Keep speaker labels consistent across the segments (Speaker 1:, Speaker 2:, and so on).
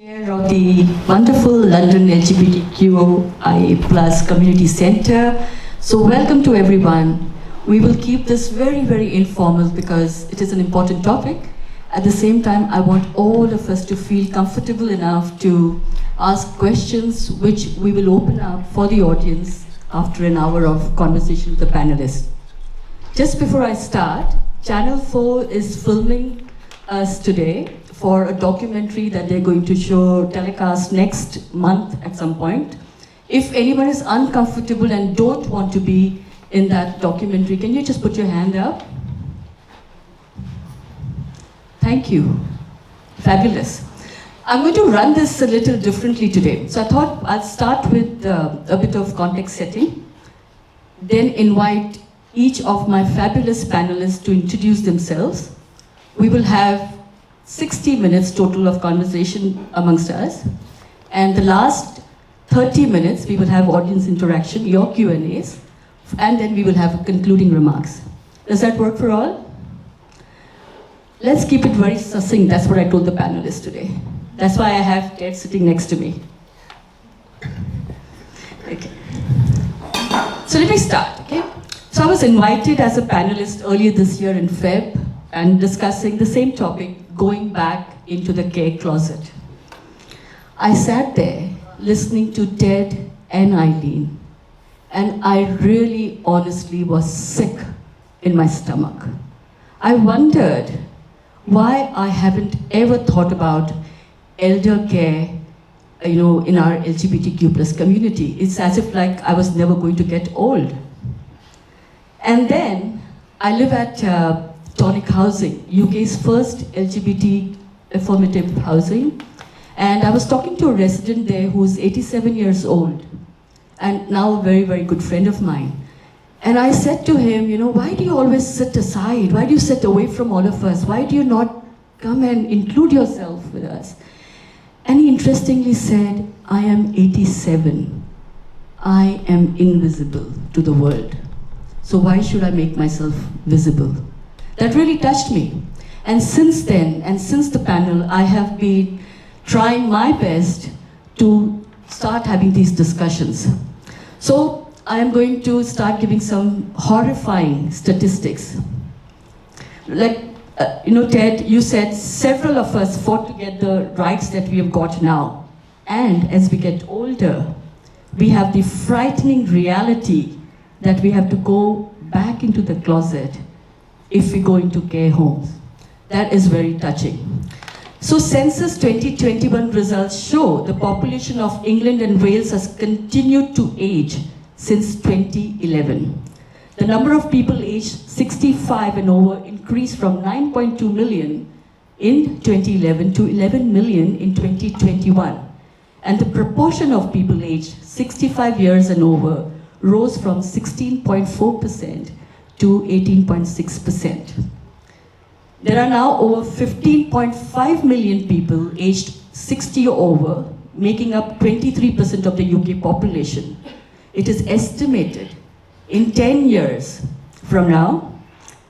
Speaker 1: Chair of the wonderful London LGBTQI plus community center. So welcome to everyone. We will keep this very, very informal because it is an important topic. At the same time, I want all of us to feel comfortable enough to ask questions which we will open up for the audience after an hour of conversation with the panelists. Just before I start, Channel 4 is filming us today for a documentary that they're going to show telecast next month at some point. If anyone is uncomfortable and don't want to be in that documentary, can you just put your hand up? Thank you. Fabulous. I'm going to run this a little differently today. So I thought I'll start with a bit of context setting, then invite each of my fabulous panelists to introduce themselves. We will have 60 minutes total of conversation amongst us. And the last 30 minutes, we will have audience interaction, your Q&As, and then we will have concluding remarks. Does that work for all? Let's keep it very succinct. That's what I told the panelists today. That's why I have Ted sitting next to me. Okay. So let me start, okay? So I was invited as a panelist earlier this year in Feb and discussing the same topic, going back into the gay closet. I sat there listening to Ted and Eileen, and I really honestly was sick in my stomach. I wondered why I haven't ever thought about elder care, in our LGBTQ plus community. It's as if like I was never going to get old. And then I live at Tonic Housing, UK's first LGBT affirmative housing. And I was talking to a resident there who's 87 years old and now a very, very good friend of mine. And I said to him, why do you always sit aside? Why do you sit away from all of us? Why do you not come and include yourself with us? And he interestingly said, I am 87. I am invisible to the world. So why should I make myself visible? That really touched me. And since then, and since the panel, I have been trying my best to start having these discussions. So I am going to start giving some horrifying statistics. Like, Ted, you said several of us fought to get the rights that we have got now. And as we get older, we have the frightening reality that we have to go back into the closet if we go into care homes. That is very touching. So Census 2021 results show the population of England and Wales has continued to age since 2011. The number of people aged 65 and over increased from 9.2 million in 2011 to 11 million in 2021. And the proportion of people aged 65 years and over rose from 16.4% to 18.6%. There are now over 15.5 million people aged 60 or over, making up 23% of the UK population. It is estimated in 10 years from now,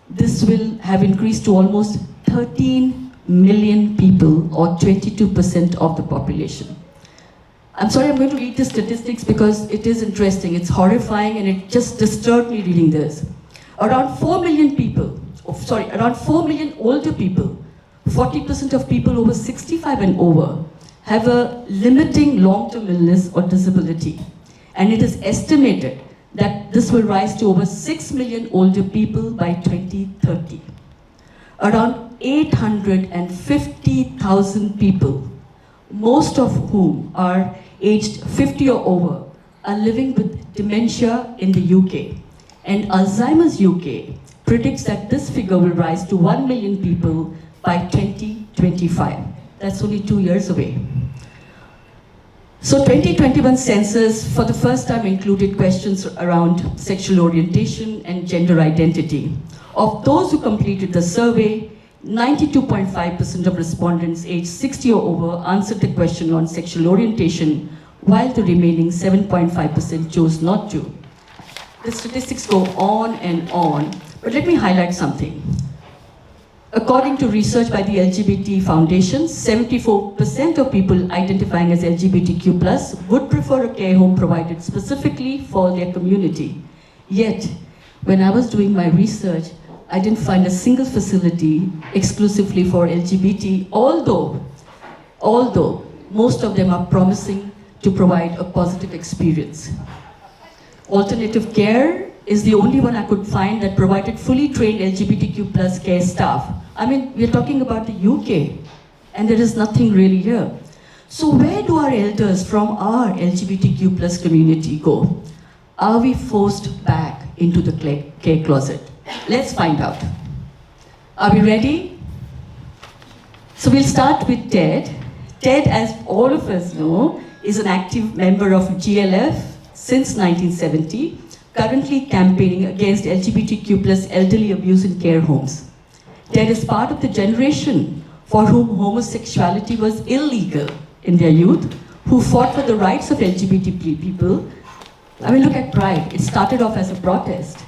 Speaker 1: this will have increased to almost 13 million people, or 22% of the population. I'm sorry, I'm going to read the statistics because it is interesting, it's horrifying, and it just disturbed me reading this. Around 4 million people, around 4 million older people, 40% of people over 65 and over, have a limiting long-term illness or disability. And it is estimated that this will rise to over 6 million older people by 2030. Around 850,000 people, most of whom are aged 50 or over, are living with dementia in the UK. And Alzheimer's UK predicts that this figure will rise to 1 million people by 2025. That's only 2 years away. So 2021 census for the first time included questions around sexual orientation and gender identity. Of those who completed the survey, 92.5% of respondents aged 60 or over answered the question on sexual orientation, while the remaining 7.5% chose not to. The statistics go on and on, but let me highlight something. According to research by the LGBT Foundation, 74% of people identifying as LGBTQ+ would prefer a care home provided specifically for their community. Yet, when I was doing my research, I didn't find a single facility exclusively for LGBT, although most of them are promising to provide a positive experience. Alternative Care is the only one I could find that provided fully trained LGBTQ+ care staff. I mean, we're talking about the UK, and there is nothing really here. So where do our elders from our LGBTQ+ community go? Are we forced back into the care closet? Let's find out. Are we ready? So we'll start with Ted. Ted, as all of us know, is an active member of GLF since 1970, currently campaigning against LGBTQ+ elderly abuse in care homes. Ted is part of the generation for whom homosexuality was illegal in their youth, who fought for the rights of LGBT people. I mean, look at Pride. It started off as a protest.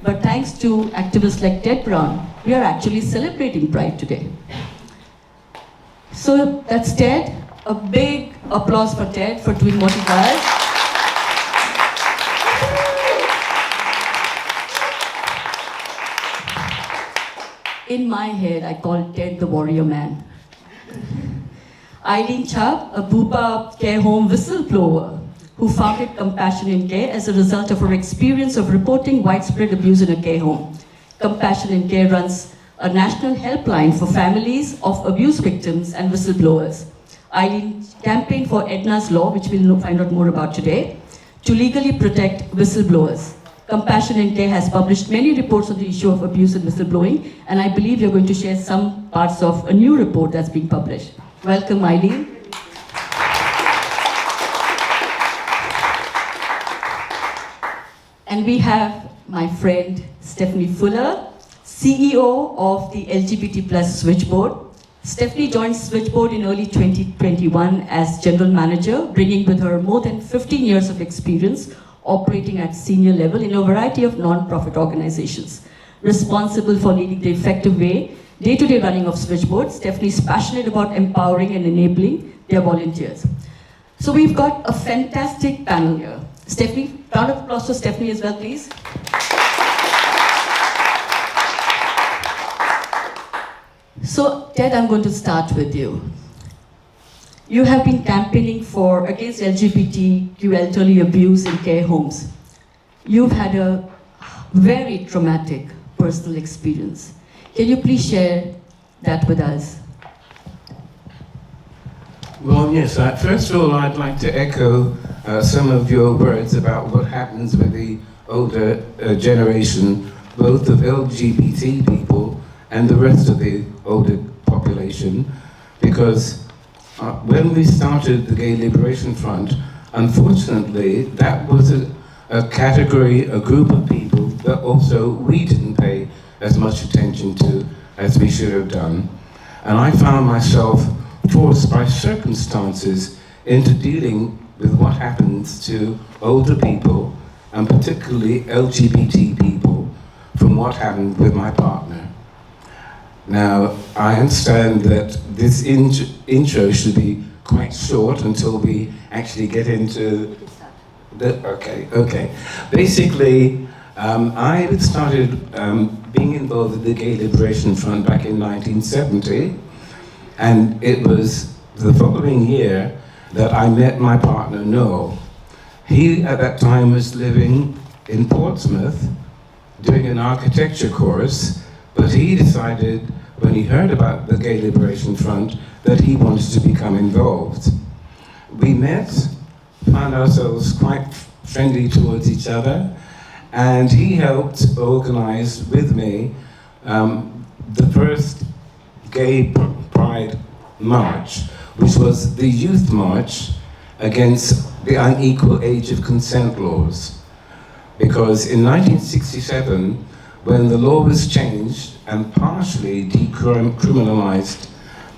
Speaker 1: But thanks to activists like Ted Brown, we are actually celebrating Pride today. So that's Ted. A big applause for Ted for doing what he does. In my head, I call Ted the warrior man. Eileen Chubb, a Bupa care home whistleblower, who founded Compassion in Care as a result of her experience of reporting widespread abuse in a care home. Compassion in Care runs a national helpline for families of abuse victims and whistleblowers. Eileen campaigned for Edna's Law, which we'll find out more about today, to legally protect whistleblowers. Compassion in Care has published many reports on the issue of abuse and whistleblowing, and I believe you're going to share some parts of a new report that's being published. Welcome, Eileen. And we have my friend Stephanie Fuller, CEO of the LGBT+ Switchboard. Stephanie joined Switchboard in early 2021 as general manager, bringing with her more than 15 years of experience operating at senior level in a variety of non-profit organizations. Responsible for leading the effective day-to-day running of Switchboard, Stephanie is passionate about empowering and enabling their volunteers. So we've got a fantastic panel here. Stephanie, round of applause for Stephanie as well, please. So, Ted, I'm going to start with you. You have been campaigning against LGBTQ elderly abuse in care homes. You've had a very traumatic personal experience. Can you please share that with us?
Speaker 2: Well, yes. First of all, I'd like to echo some of your words about what happens with the older generation, both of LGBT people and the rest of the older population, because when we started the Gay Liberation Front, unfortunately, that was a category, a group of people that also we didn't pay as much attention to as we should have done. And I found myself forced by circumstances into dealing with what happens to older people, and particularly LGBT people, from what happened with my partner. Now, I understand that this intro should be quite short until we actually get into the, okay. Basically, I started being involved with the Gay Liberation Front back in 1970, and it was the following year that I met my partner, Noel. He, at that time, was living in Portsmouth, doing an architecture course, but he decided, when he heard about the Gay Liberation Front, that he wanted to become involved. We met, found ourselves quite friendly towards each other, and he helped organize with me the first Gay Pride March, which was the youth march against the unequal age of consent laws. Because in 1967, when the law was changed and partially decriminalized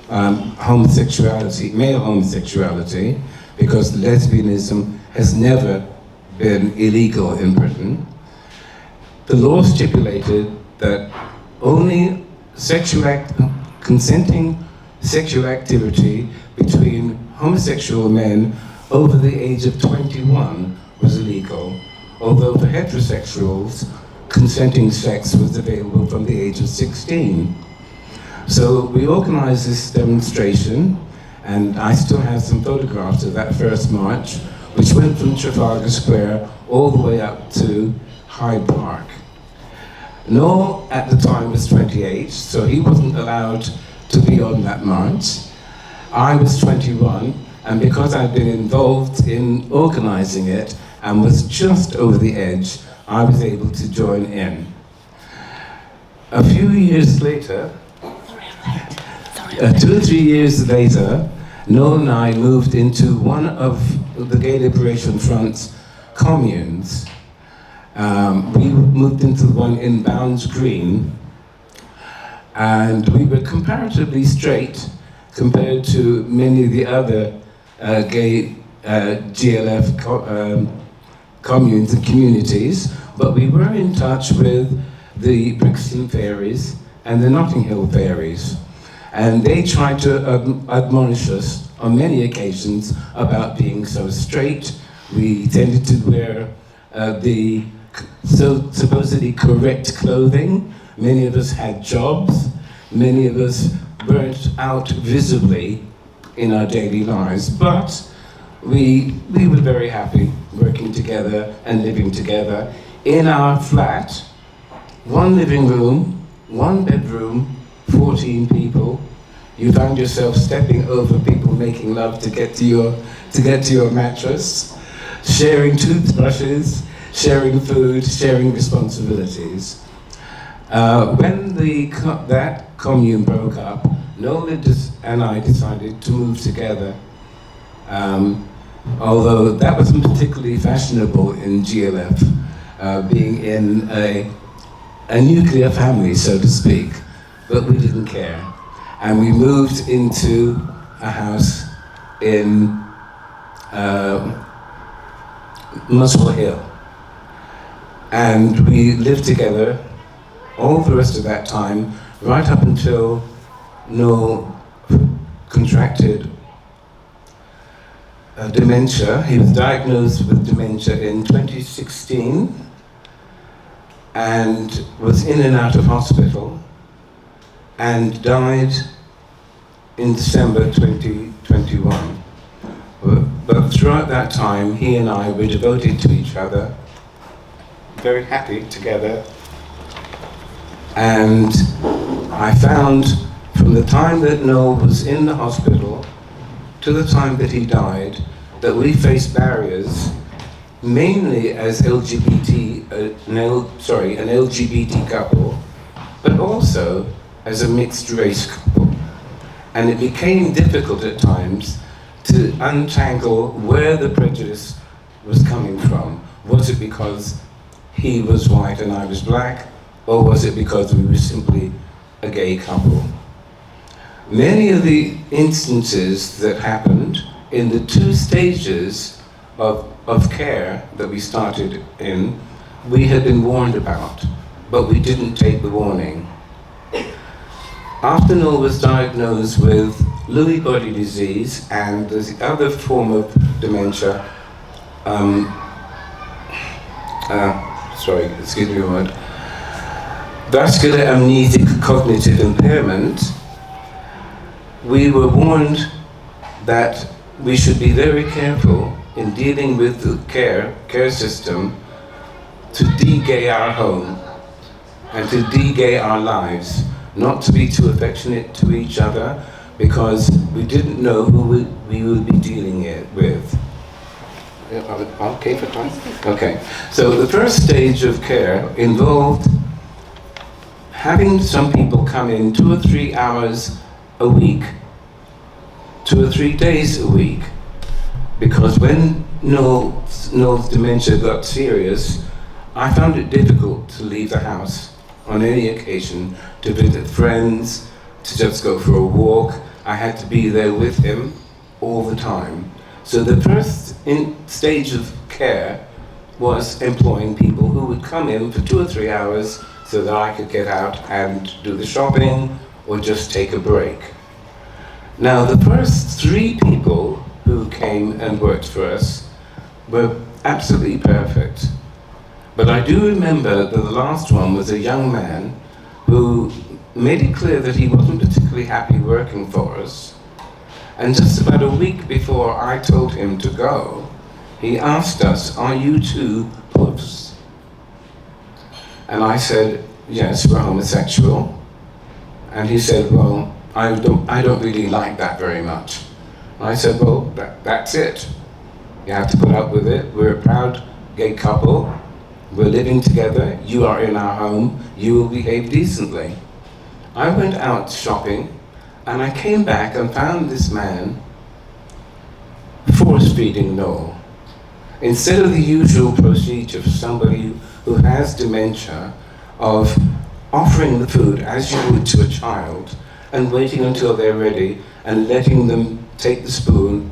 Speaker 2: homosexuality, male homosexuality, because lesbianism has never been illegal in Britain, the law stipulated that only consenting sexual activity between homosexual men over the age of 21 was illegal, although for heterosexuals, consenting sex was available from the age of 16. So we organized this demonstration, and I still have some photographs of that first march, which went from Trafalgar Square all the way up to Hyde Park. Noel at the time was 28, so he wasn't allowed to be on that march. I was 21, and because I'd been involved in organizing it and was just over the edge, I was able to join in. A few years later, 2 or 3 years later, Noel and I moved into one of the Gay Liberation Front's communes. We moved into the one in Bounds Green, and we were comparatively straight compared to many of the other gay GLF communes and communities, but we were in touch with the Brixton Fairies and the Notting Hill Fairies. And they tried to admonish us on many occasions about being so straight. We tended to wear the supposedly correct clothing. Many of us had jobs. Many of us weren't out visibly in our daily lives, but we were very happy working together and living together in our flat. 1 living room, 1 bedroom, 14 people. You found yourself stepping over people making love to get to your mattress, sharing toothbrushes, sharing food, sharing responsibilities. When that commune broke up, Noel and I decided to move together. Although that wasn't particularly fashionable in GLF, being in a nuclear family, so to speak, but we didn't care. And we moved into a house in Muswell Hill. And we lived together all the rest of that time, right up until Noel contracted dementia. He was diagnosed with dementia in 2016 and was in and out of hospital and died in December 2021. But throughout that time, he and I were devoted to each other, very happy together. And I found from the time that Noel was in the hospital to the time that he died, that we faced barriers, mainly as an LGBT couple, but also as a mixed race couple. And it became difficult at times to untangle where the prejudice was coming from. Was it because he was white and I was black, or was it because we were simply a gay couple? Many of the instances that happened in the 2 stages of care that we started in, we had been warned about, but we didn't take the warning. After Noel was diagnosed with Lewy body disease and the other form of dementia, excuse me a moment, vascular amnesic cognitive impairment, we were warned that we should be very careful in dealing with the care system to de-gay our home and to de-gay our lives, not to be too affectionate to each other, because we didn't know who we would be dealing with. Okay for time? Okay. So the first stage of care involved having some people come in 2 or 3 hours a week, 2 or 3 days a week, because when Noel's dementia got serious, I found it difficult to leave the house on any occasion, to visit friends, to just go for a walk. I had to be there with him all the time. So the first stage of care was employing people who would come in for 2 or 3 hours, so that I could get out and do the shopping or just take a break. Now, the first 3 people who came and worked for us were absolutely perfect. But I do remember that the last one was a young man who made it clear that he wasn't particularly happy working for us. And just about a week before I told him to go, he asked us, "Are you 2 puffs?" And I said, "Yes, we're homosexual." And he said, "Well, I don't really like that very much." And I said, "Well, that's it. You have to put up with it. We're a proud gay couple. We're living together. You are in our home. You will behave decently." I went out shopping, and I came back and found this man force-feeding Noel. Instead of the usual procedure for somebody who has dementia of offering the food as you would to a child and waiting until they're ready and letting them take the spoon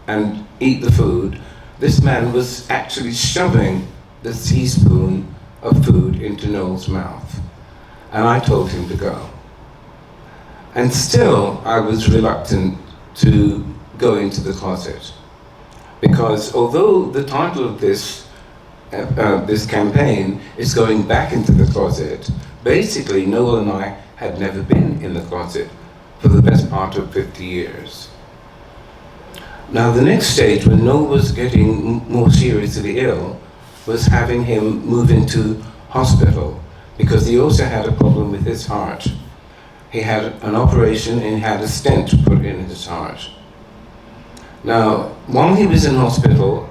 Speaker 2: and eat the food, this man was actually shoving the teaspoon of food into Noel's mouth. And I told him to go. And still, I was reluctant to go into the closet. Because although the title of this campaign is going back into the closet, basically Noel and I had never been in the closet for the best part of 50 years. Now the next stage, when Noel was getting more seriously ill, was having him move into hospital, because he also had a problem with his heart. He had an operation and he had a stent put in his heart. Now, while he was in hospital,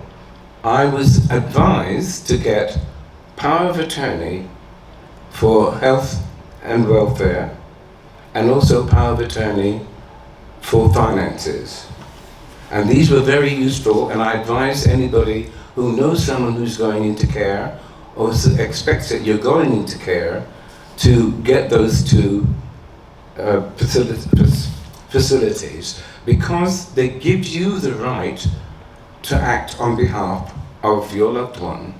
Speaker 2: I was advised to get power of attorney for health and welfare, and also power of attorney for finances. And these were very useful, and I advise anybody who knows someone who's going into care or expects that you're going into care to get those 2 facilities, because they give you the right to act on behalf of your loved one.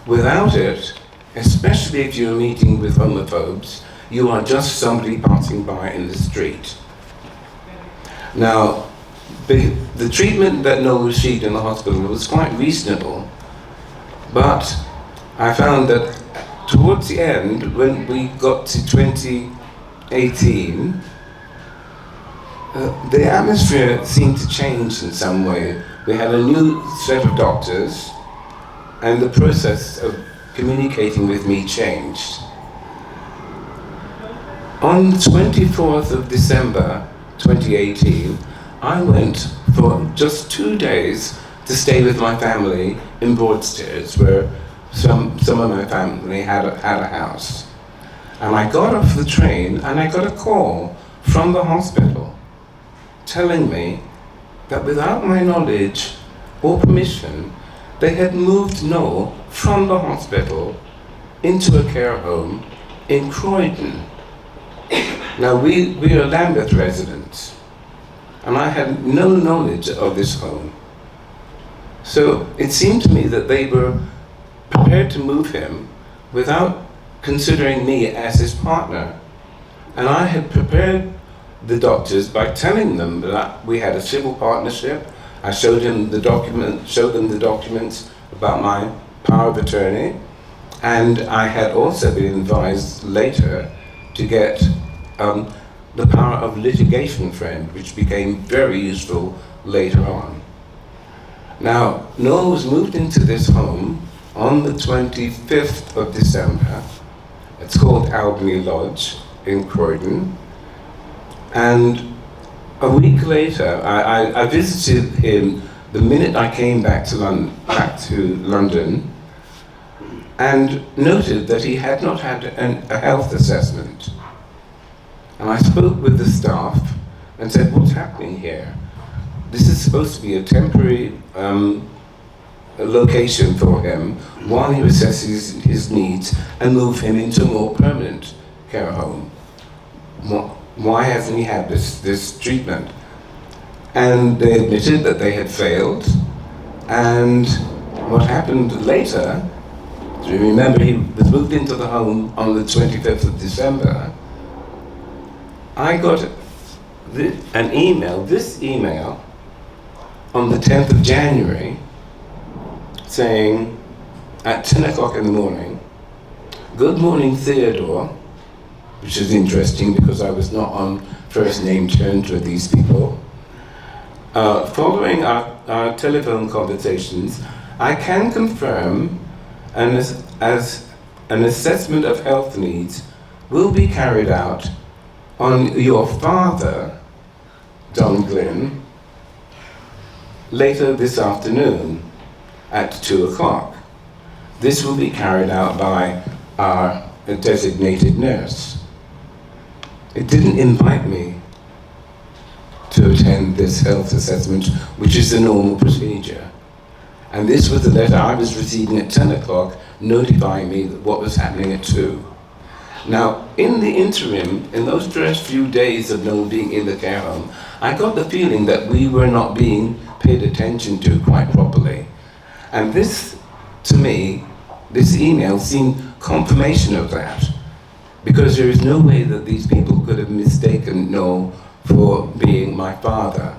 Speaker 2: Without it, especially if you're meeting with homophobes, you are just somebody passing by in the street. Now, the treatment that Noel received in the hospital was quite reasonable, but I found that towards the end, when we got to 2018, the atmosphere seemed to change in some way. We had a new set of doctors, and the process of communicating with me changed. On the 24th of December 2018, I went for just 2 days to stay with my family in Broadstairs, where some of my family had a house. And I got off the train and I got a call from the hospital telling me that without my knowledge or permission, they had moved Noel from the hospital into a care home in Croydon. Now we are Lambeth residents, and I had no knowledge of this home. So it seemed to me that they were prepared to move him without considering me as his partner. And I had prepared the doctors by telling them that we had a civil partnership. I showed them the documents about my power of attorney, and I had also been advised later to get the power of litigation friend, which became very useful later on. Now, Noel was moved into this home on the 25th of December. It's called Albany Lodge in Croydon. And a week later, I visited him the minute I came back to London, and noted that he had not had a health assessment. And I spoke with the staff and said, "What's happening here? This is supposed to be a temporary location for him while he assesses his needs and move him into a more permanent care home. Why hasn't he had this treatment?" And they admitted that they had failed. And what happened later So you remember he was moved into the home on the 25th of December. I got an email, this email, on the 10th of January, saying at 10 o'clock in the morning, "Good morning, Theodore," which is interesting because I was not on first name terms with these people. Following our telephone conversations, I can confirm as an assessment of health needs will be carried out on your father, Don Glynn, later this afternoon at 2 o'clock. This will be carried out by our designated nurse. It didn't invite me to attend this health assessment, which is the normal procedure. And this was the letter I was receiving at 10 o'clock, notifying me that what was happening at 2. Now, in the interim, in those first few days of Noel being in the care home, I got the feeling that we were not being paid attention to quite properly. And this, to me, this email seemed confirmation of that, because there is no way that these people could have mistaken Noel for being my father.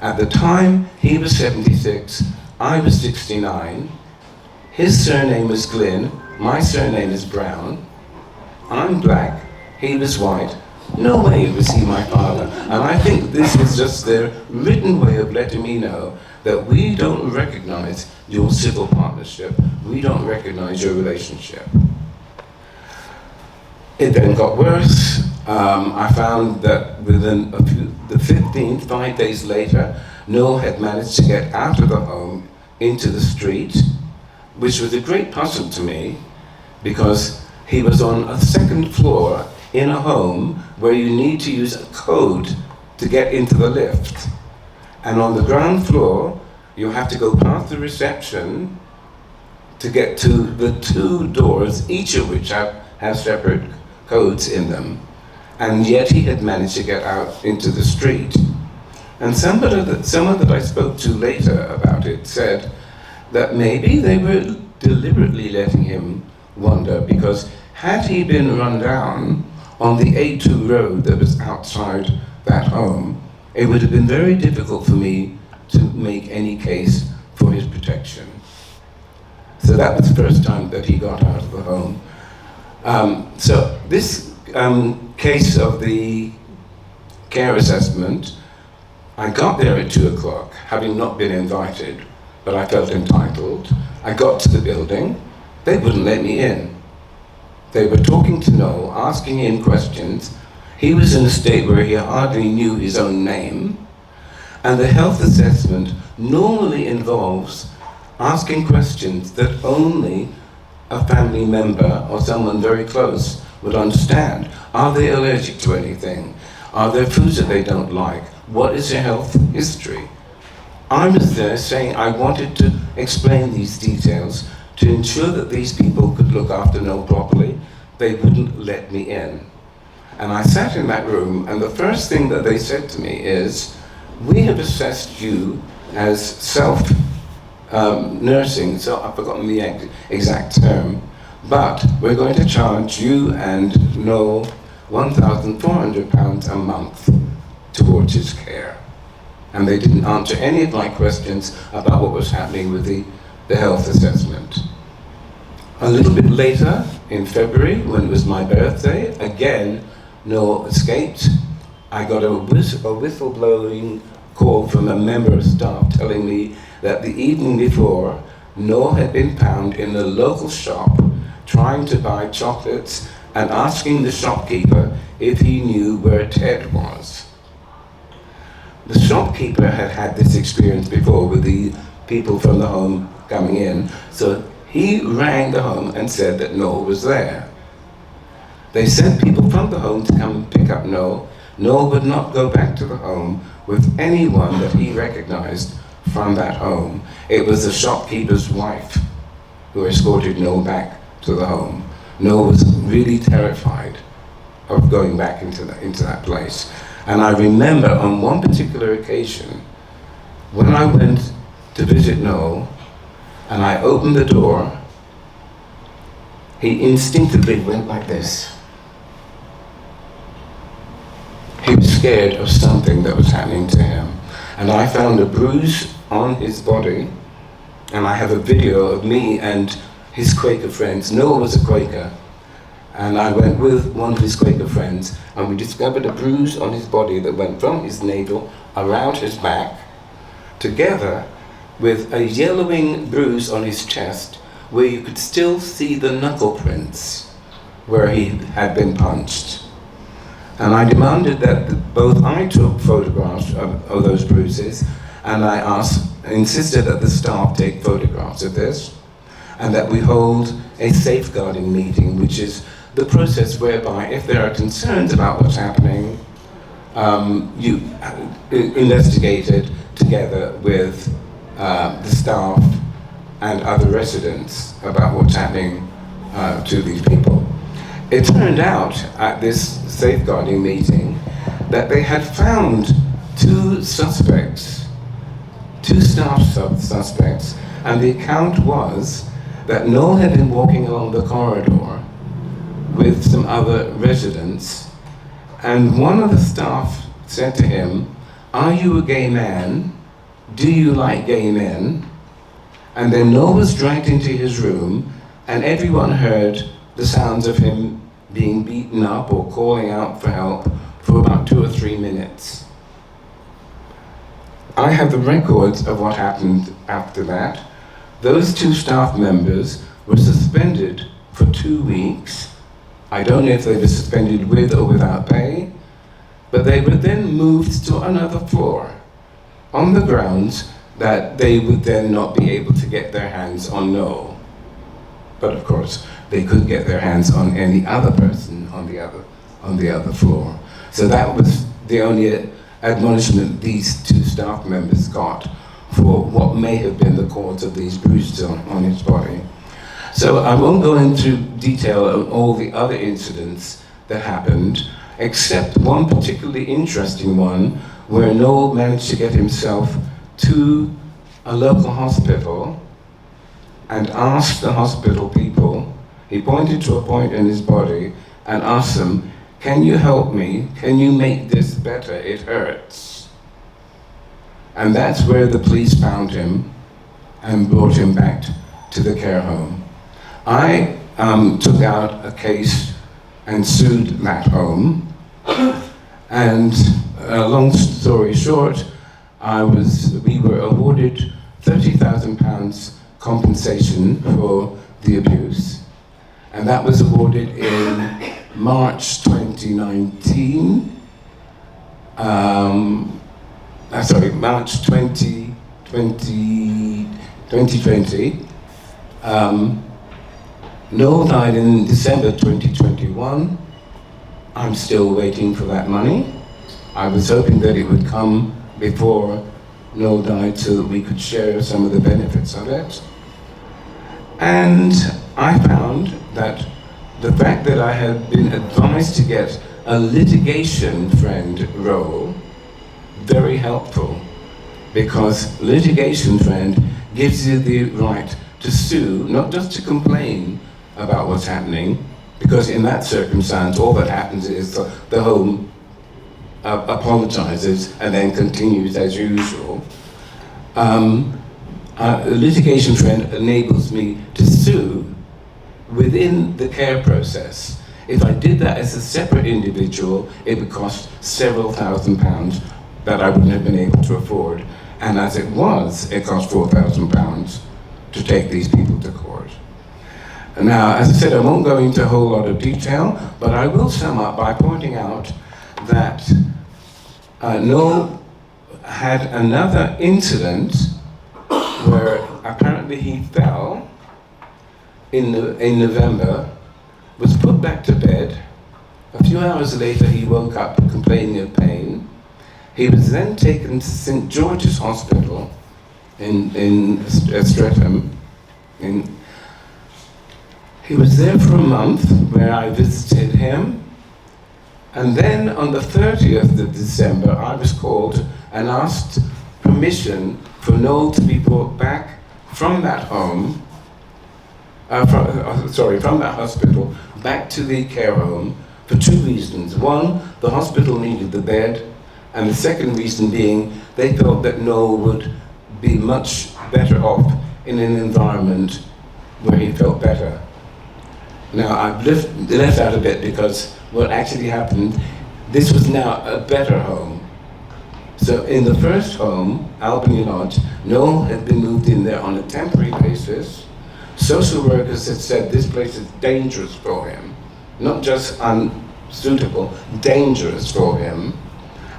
Speaker 2: At the time, he was 76, I was 69, his surname was Glynn, my surname is Brown, I'm black, he was white. No way was he my father. And I think this is just their written way of letting me know that we don't recognize your civil partnership, we don't recognize your relationship. It then got worse. I found that within the 15th, 5 days later, Noel had managed to get out of the home into the street, which was a great puzzle to me, because he was on a second floor in a home where you need to use a code to get into the lift. And on the ground floor, you have to go past the reception to get to the 2 doors, each of which have separate codes in them. And yet he had managed to get out into the street. And someone that I spoke to later about it said that maybe they were deliberately letting him wander, because had he been run down on the A2 road that was outside that home, it would have been very difficult for me to make any case for his protection. So that was the first time that he got out of the home. So this case of the care assessment, I got there at 2 o'clock, having not been invited, but I felt entitled. I got to the building, they wouldn't let me in. They were talking to Noel, asking him questions. He was in a state where he hardly knew his own name. And the health assessment normally involves asking questions that only a family member or someone very close would understand. Are they allergic to anything? Are there foods that they don't like? What is their health history? I was there saying I wanted to explain these details to ensure that these people could look after Noel properly. They wouldn't let me in. And I sat in that room, and the first thing that they said to me is, "We have assessed you as self-nursing," so I've forgotten the exact term, "but we're going to charge you and Noel £1,400 a month towards his care." And they didn't answer any of my questions about what was happening with the health assessment. A little bit later, in February, when it was my birthday, again, Noel escaped. I got a whistleblowing call from a member of staff telling me that the evening before, Noel had been found in a local shop trying to buy chocolates and asking the shopkeeper if he knew where Ted was. The shopkeeper had had this experience before with the people from the home coming in, so he rang the home and said that Noel was there. They sent people from the home to come and pick up Noel. Noel would not go back to the home with anyone that he recognized from that home. It was the shopkeeper's wife who escorted Noel back to the home. Noel was really terrified of going back into that place. And I remember on one particular occasion, when I went to visit Noel, and I opened the door, he instinctively went like this. He was scared of something that was happening to him. And I found a bruise on his body, and I have a video of me and his Quaker friends. Noah was a Quaker, and I went with one of his Quaker friends, and we discovered a bruise on his body that went from his navel around his back, together with a yellowing bruise on his chest, where you could still see the knuckle prints where he had been punched. And I demanded that both I took photographs of those bruises, and I insisted that the staff take photographs of this, and that we hold a safeguarding meeting, which is the process whereby if there are concerns about what's happening, you investigate it together with the staff and other residents about what's happening to these people. It turned out at this safeguarding meeting that they had found two suspects, two staff suspects, and the account was that Noel had been walking along the corridor with some other residents, and one of the staff said to him, "Are you a gay man? Do you like gay men?" And then Noel was dragged into his room, and everyone heard the sounds of him being beaten up or calling out for help for about 2 or 3 minutes. I have the records of what happened after that. Those two staff members were suspended for 2 weeks. I don't know if they were suspended with or without pay, but they were then moved to another floor on the grounds that they would then not be able to get their hands on Noel. But of course, they could get their hands on any other person on the other floor. So that was the only admonishment these two staff members got for what may have been the cause of these bruises on his body. So I won't go into detail of all the other incidents that happened, except one particularly interesting one where Noel managed to get himself to a local hospital and asked the hospital people, he pointed to a point in his body and asked them, "Can you help me? Can you make this better? It hurts." And that's where the police found him and brought him back to the care home. I took out a case and sued that home, and long story short, we were awarded £30,000 compensation for the abuse, and that was awarded in March 2019. March 2020. Noel died in December 2021. I'm still waiting for that money. I was hoping that it would come before Noel died so that we could share some of the benefits of it. And I found that the fact that I had been advised to get a litigation friend role very helpful, because litigation friend gives you the right to sue, not just to complain about what's happening, because in that circumstance all that happens is the home apologizes and then continues as usual. A litigation friend enables me to sue within the care process. If I did that as a separate individual, it would cost several £1,000s that I wouldn't have been able to afford. And as it was, it cost £4,000 to take these people to court. Now, as I said, I won't go into a whole lot of detail, but I will sum up by pointing out that Noel had another incident where apparently he fell in November, was put back to bed. A few hours later, he woke up complaining of pain. He was then taken to St. George's Hospital in Streatham. He was there for a month, where I visited him. And then on the 30th of December, I was called and asked permission for Noel to be brought back from that home from that hospital back to the care home for two reasons. One, the hospital needed the bed, and the second reason being they thought that Noel would be much better off in an environment where he felt better. Now, I've left out a bit because what actually happened, this was now a better home. So in the first home, Albany Lodge, Noel had been moved in there on a temporary basis. Social workers had said this place is dangerous for him, not just unsuitable, dangerous for him.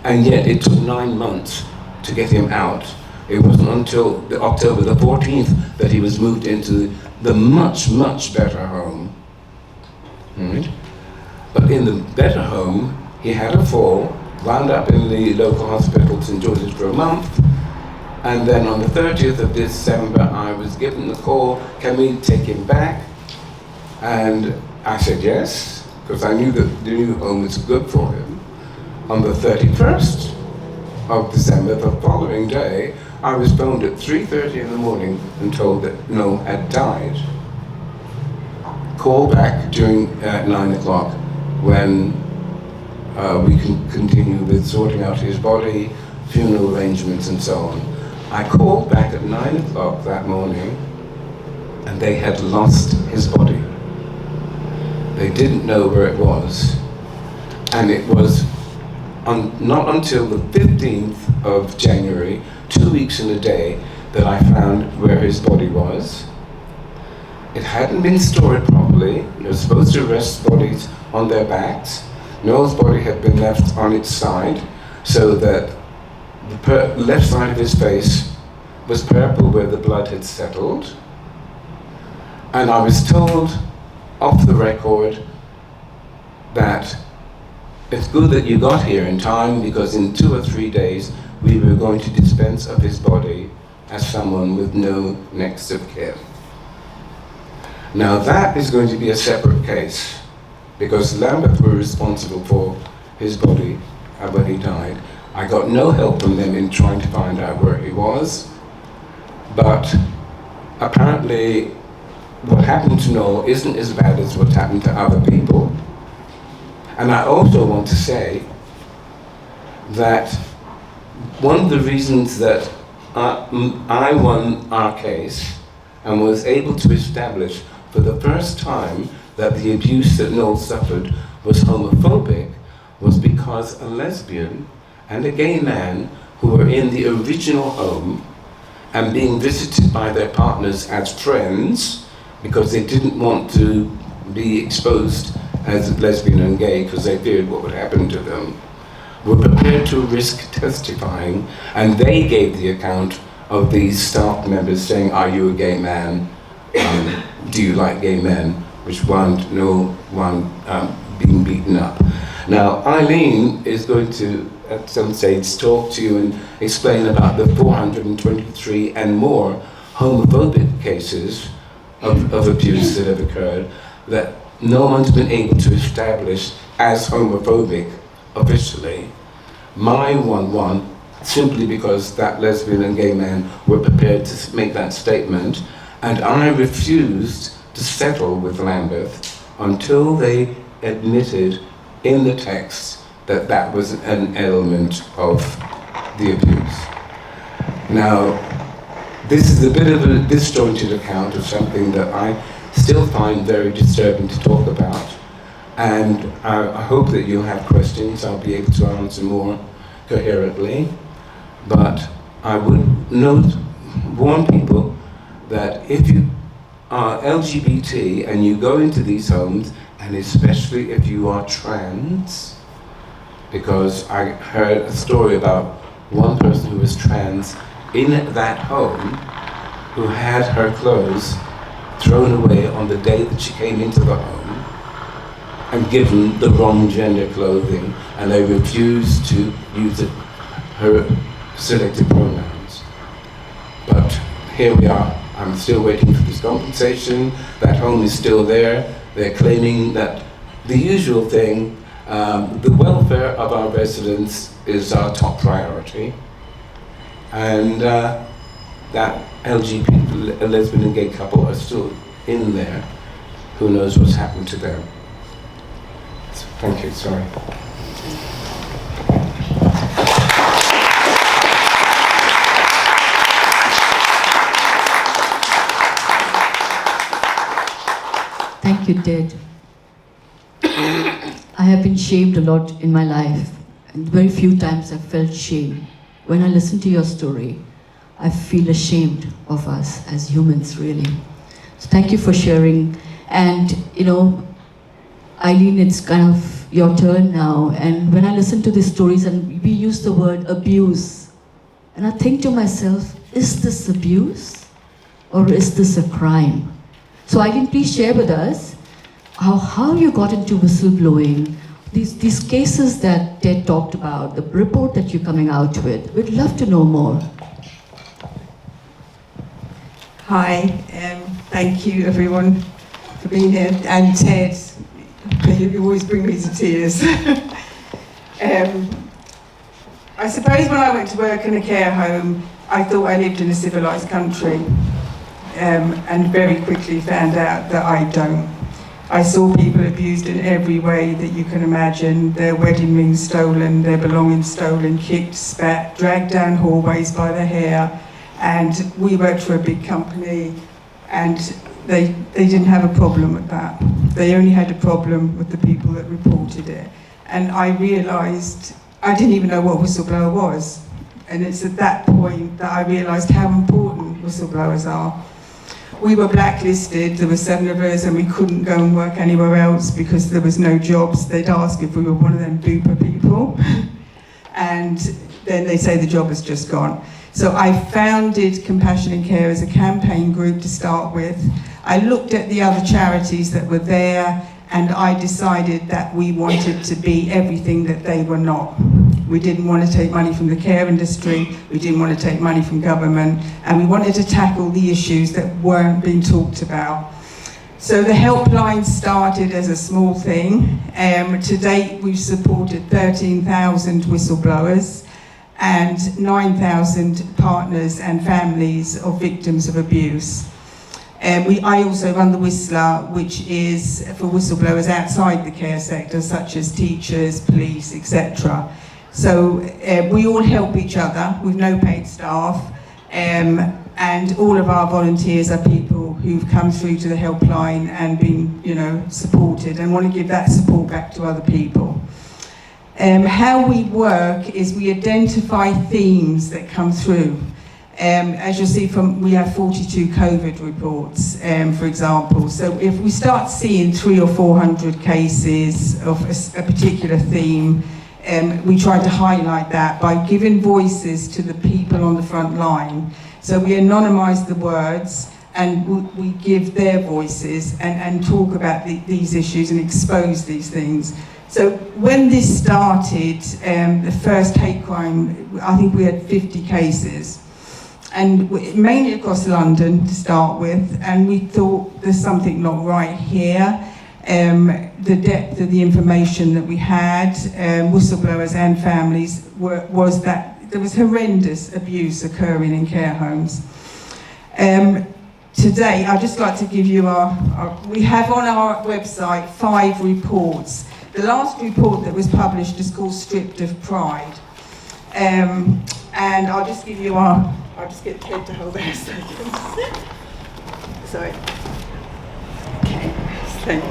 Speaker 2: And yet it took 9 months to get him out. It wasn't until October the 14th that he was moved into the much, much better home. Right? But in the better home, he had a fall, wound up in the local hospital, St. George's, for a month. And then on the 30th of December, I was given the call, can we take him back? And I said yes, because I knew that the new home was good for him. On the 31st of December, the following day, I was phoned at 3:30 in the morning and told that Noel had died. Call back during 9 o'clock when we can continue with sorting out his body, funeral arrangements and so on. I called back at 9 o'clock that morning and they had lost his body. They didn't know where it was. And it was not until the 15th of January, 2 weeks and a day, that I found where his body was. It hadn't been stored properly. You're supposed to rest bodies on their backs. Noel's body had been left on its side so that the left side of his face was purple where the blood had settled. And I was told off the record that it's good that you got here in time because in 2 or 3 days we were going to dispense of his body as someone with no next of kin. Now that is going to be a separate case because Lambeth were responsible for his body when he died. I got no help from them in trying to find out where he was, but apparently what happened to Noel isn't as bad as what happened to other people. And I also want to say that one of the reasons that I won our case and was able to establish for the first time that the abuse that Noel suffered was homophobic was because a lesbian and a gay man who were in the original home and being visited by their partners as friends because they didn't want to be exposed as lesbian and gay because they feared what would happen to them, were prepared to risk testifying, and they gave the account of these staff members saying, are you a gay man? Do you like gay men? Which wound Noel being beaten up. Now, Eileen is going to, at some stage, talk to you and explain about the 423 and more homophobic cases of abuse that have occurred that no one's been able to establish as homophobic officially. My won simply because that lesbian and gay man were prepared to make that statement, and I refused to settle with Lambeth until they admitted in the text that that was an element of the abuse. Now, this is a bit of a disjointed account of something that I still find very disturbing to talk about, and I hope that you'll have questions. I'll be able to answer more coherently, but I would warn people that if you are LGBT and you go into these homes, and especially if you are trans, because I heard a story about one person who was trans in that home who had her clothes thrown away on the day that she came into the home and given the wrong gender clothing, and they refused to use her selected pronouns. But here we are. I'm still waiting for this compensation. That home is still there. They're claiming that the usual thing, the welfare of our residents is our top priority, and that LGBT, lesbian and gay couple are still in there, who knows what's happened to them. Thank you, sorry.
Speaker 1: Thank you, Ted. I have been shamed a lot in my life, and very few times I've felt shame. When I listen to your story, I feel ashamed of us as humans, really. So thank you for sharing. And, you know, Eileen, it's kind of your turn now. And when I listen to these stories, and we use the word abuse, and I think to myself, is this abuse or is this a crime? So Eileen, please share with us how you got into whistleblowing, these cases that Ted talked about, the report that you're coming out with. We'd love to know more.
Speaker 3: Hi, thank you everyone for being here, and Ted, you always bring me to tears. I suppose when I went to work in a care home, I thought I lived in a civilised country, and very quickly found out that I don't. I saw people abused in every way that you can imagine, their wedding rings stolen, their belongings stolen, kicked, spat, dragged down hallways by their hair. And we worked for a big company, and they didn't have a problem with that. They only had a problem with the people that reported it. And I realised, I didn't even know what a whistleblower was. And it's at that point that I realised how important whistleblowers are. We were blacklisted, there were 7 of us, and we couldn't go and work anywhere else because there was no jobs. They'd ask if we were one of them booper people. And then they say the job has just gone. So I founded Compassion in Care as a campaign group to start with. I looked at the other charities that were there, and I decided that we wanted to be everything that they were not. We didn't want to take money from the care industry, we didn't want to take money from government, and we wanted to tackle the issues that weren't being talked about. So the helpline started as a small thing. To date, we've supported 13,000 whistleblowers and 9,000 partners and families of victims of abuse. I also run the Whistler, which is for whistleblowers outside the care sector, such as teachers, police, etc. So we all help each other with no paid staff, and all of our volunteers are people who've come through to the helpline and been, supported, and want to give that support back to other people. How we work is we identify themes that come through. As you'll see we have 42 COVID reports, for example. So if we start seeing 300 or 400 cases of a particular theme, we try to highlight that by giving voices to the people on the front line. So we anonymise the words, and we give their voices and talk about these issues and expose these things. So when this started, the first hate crime, I think we had 50 cases, and mainly across London to start with, and we thought there's something not right here. The depth of the information that we had, whistleblowers and families, was that there was horrendous abuse occurring in care homes. Today, I'd just like to give you we have on our website 5 reports. The last report that was published is called Stripped of Pride. And I'll just give you I'll just get Ted to hold that a second. Sorry. Okay, thanks.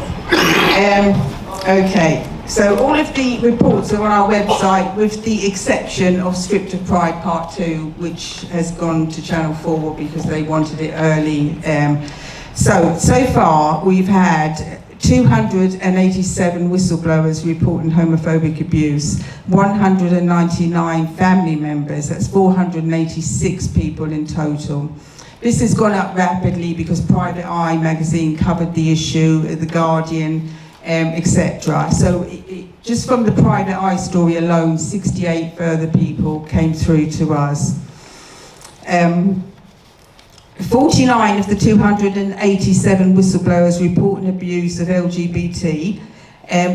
Speaker 3: Okay, so all of the reports are on our website with the exception of Stripped of Pride Part 2, which has gone to Channel 4 because they wanted it early. So far we've had 287 whistleblowers reporting homophobic abuse, 199 family members, that's 486 people in total. This has gone up rapidly because Private Eye magazine covered the issue, The Guardian, etc. So just from the Private Eye story alone, 68 further people came through to us. 49 of the 287 whistleblowers reporting abuse of LGBT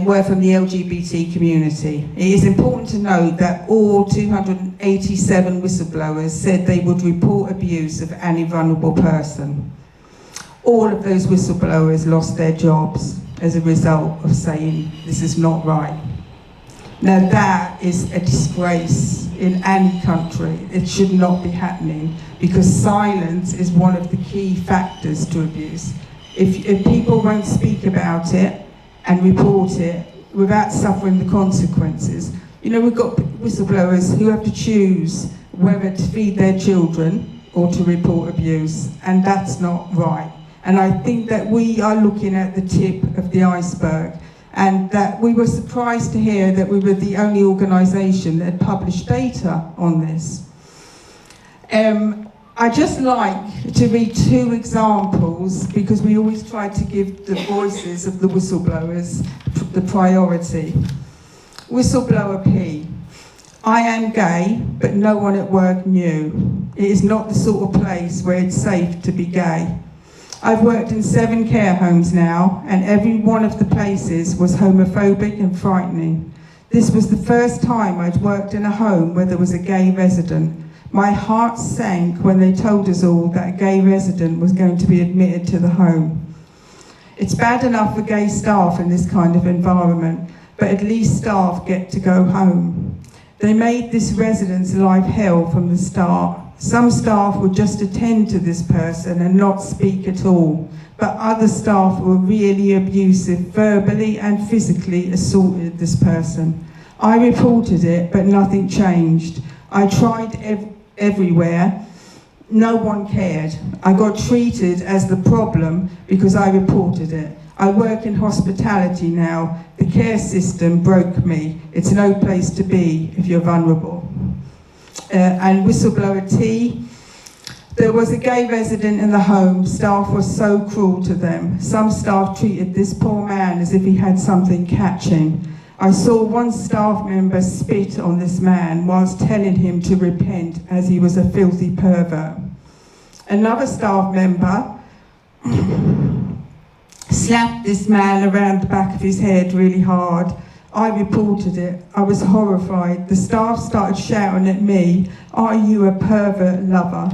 Speaker 3: were from the LGBT community. It is important to note that all 287 whistleblowers said they would report abuse of any vulnerable person. all of those whistleblowers lost their jobs as a result of saying this is not right. Now that is a disgrace in any country. It should not be happening, because silence is one of the key factors to abuse. If people won't speak about it and report it without suffering the consequences, you know, we've got whistleblowers who have to choose whether to feed their children or to report abuse, and that's not right. And I think that we are looking at the tip of the iceberg, and that we were surprised to hear that we were the only organisation that had published data on this. I just like to read two examples, because we always try to give the voices of the whistleblowers the priority. Whistleblower P. I am gay, but no one at work knew. It is not the sort of place where it's safe to be gay. I've worked in 7 care homes now, and every one of the places was homophobic and frightening. This was the first time I'd worked in a home where there was a gay resident. My heart sank when they told us all that a gay resident was going to be admitted to the home. It's bad enough for gay staff in this kind of environment, but at least staff get to go home. They made this resident's life hell from the start. Some staff would just attend to this person and not speak at all, but other staff were really abusive, verbally and physically assaulted this person. I reported it, but nothing changed. I tried everywhere. No one cared. I got treated as the problem because I reported it. I work in hospitality now. The care system broke me. It's no place to be if you're vulnerable. And whistleblower T, there was a gay resident in the home. Staff were so cruel to them. Some staff treated this poor man as if he had something catching. I saw one staff member spit on this man whilst telling him to repent, as he was a filthy pervert. Another staff member slapped this man around the back of his head really hard. I reported it. I was horrified. The staff started shouting at me, "Are you a pervert lover?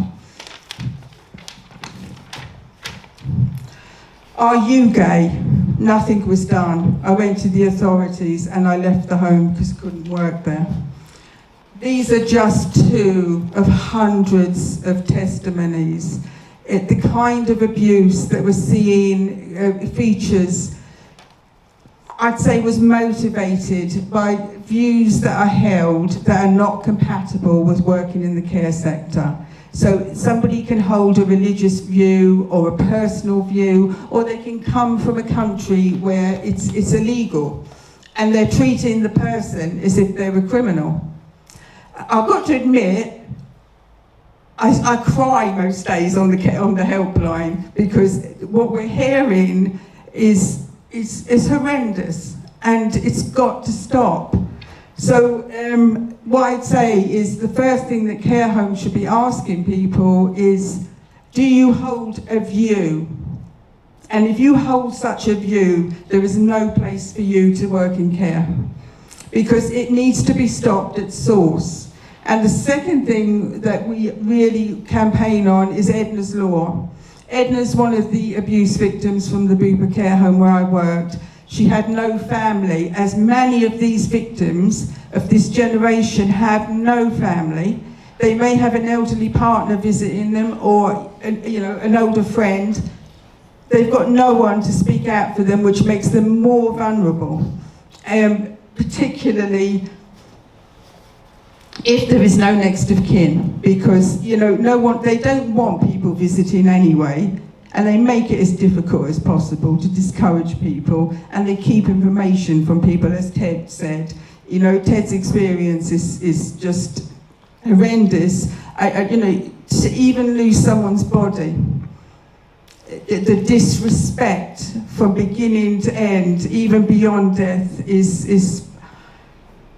Speaker 3: Are you gay?" Nothing was done. I went to the authorities and I left the home because I couldn't work there. These are just 2 of hundreds of testimonies. The kind of abuse that we're seeing features, I'd say, was motivated by views that are held that are not compatible with working in the care sector. So somebody can hold a religious view or a personal view, or they can come from a country where it's illegal, and they're treating the person as if they're a criminal. I've got to admit, I cry most days on the helpline, because what we're hearing is horrendous, and it's got to stop. So what I'd say is the first thing that care homes should be asking people is, do you hold a view? And if you hold such a view, there is no place for you to work in care, because it needs to be stopped at source. And the second thing that we really campaign on is Edna's Law. Edna's one of the abuse victims from the Bupa care home where I worked. She had no family, as many of these victims of this generation have no family. They may have an elderly partner visiting them, or an older friend. They've got no one to speak out for them, which makes them more vulnerable, particularly if there is no next of kin, because they don't want people visiting anyway. And they make it as difficult as possible to discourage people, and they keep information from people, as Ted said. Ted's experience is just horrendous. To even lose someone's body, the disrespect from beginning to end, even beyond death, is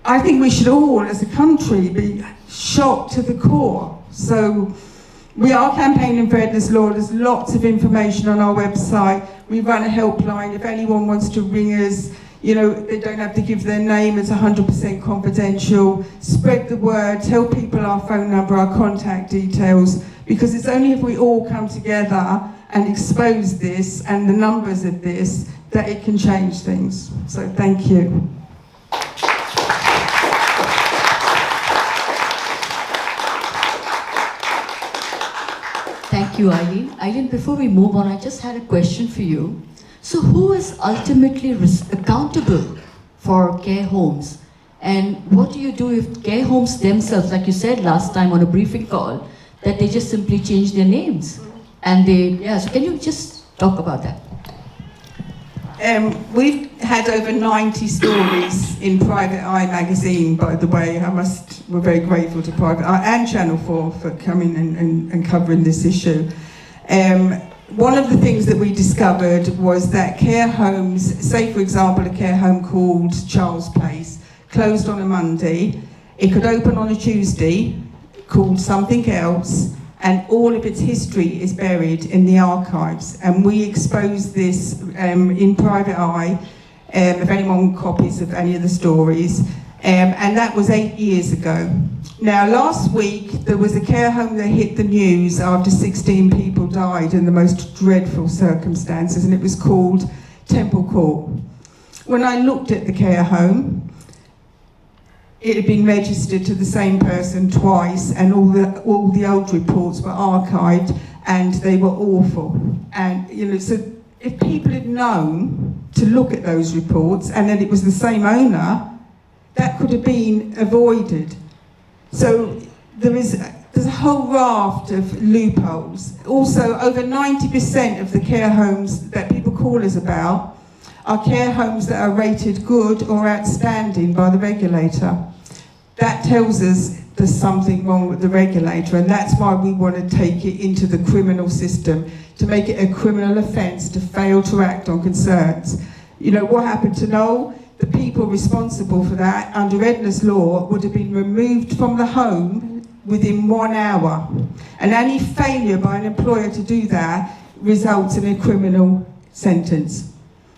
Speaker 3: I think we should all, as a country, be shocked to the core. So we are campaigning for Edna's Law. There's lots of information on our website. We run a helpline. If anyone wants to ring us, they don't have to give their name. It's 100% confidential. Spread the word. Tell people our phone number, our contact details, because it's only if we all come together and expose this and the numbers of this, that it can change things. So thank you.
Speaker 1: Thank you, Eileen. Eileen, before we move on, I just had a question for you. So who is ultimately accountable for care homes? And what do you do if care homes themselves, like you said last time on a briefing call, that they just simply change their names? And so can you just talk about that?
Speaker 3: We've had over 90 stories in Private Eye magazine, by the way. We're very grateful to Private Eye and Channel 4 for coming and covering this issue. One of the things that we discovered was that care homes, say for example a care home called Charles Place, closed on a Monday, it could open on a Tuesday, called something else, and all of its history is buried in the archives. And we exposed this in Private Eye, if anyone copies of any of the stories, and that was 8 years ago. Now, last week, there was a care home that hit the news after 16 people died in the most dreadful circumstances, and it was called Temple Court. When I looked at the care home, it had been registered to the same person twice, and all the old reports were archived, and they were awful. And so if people had known to look at those reports, and then it was the same owner, that could have been avoided. So there's a whole raft of loopholes. Also, over 90% of the care homes that people call us about are care homes that are rated good or outstanding by the regulator. That tells us there's something wrong with the regulator, and that's why we want to take it into the criminal system, to make it a criminal offence to fail to act on concerns. What happened to Noel? The people responsible for that, under Edna's law, would have been removed from the home within 1 hour. And any failure by an employer to do that results in a criminal sentence.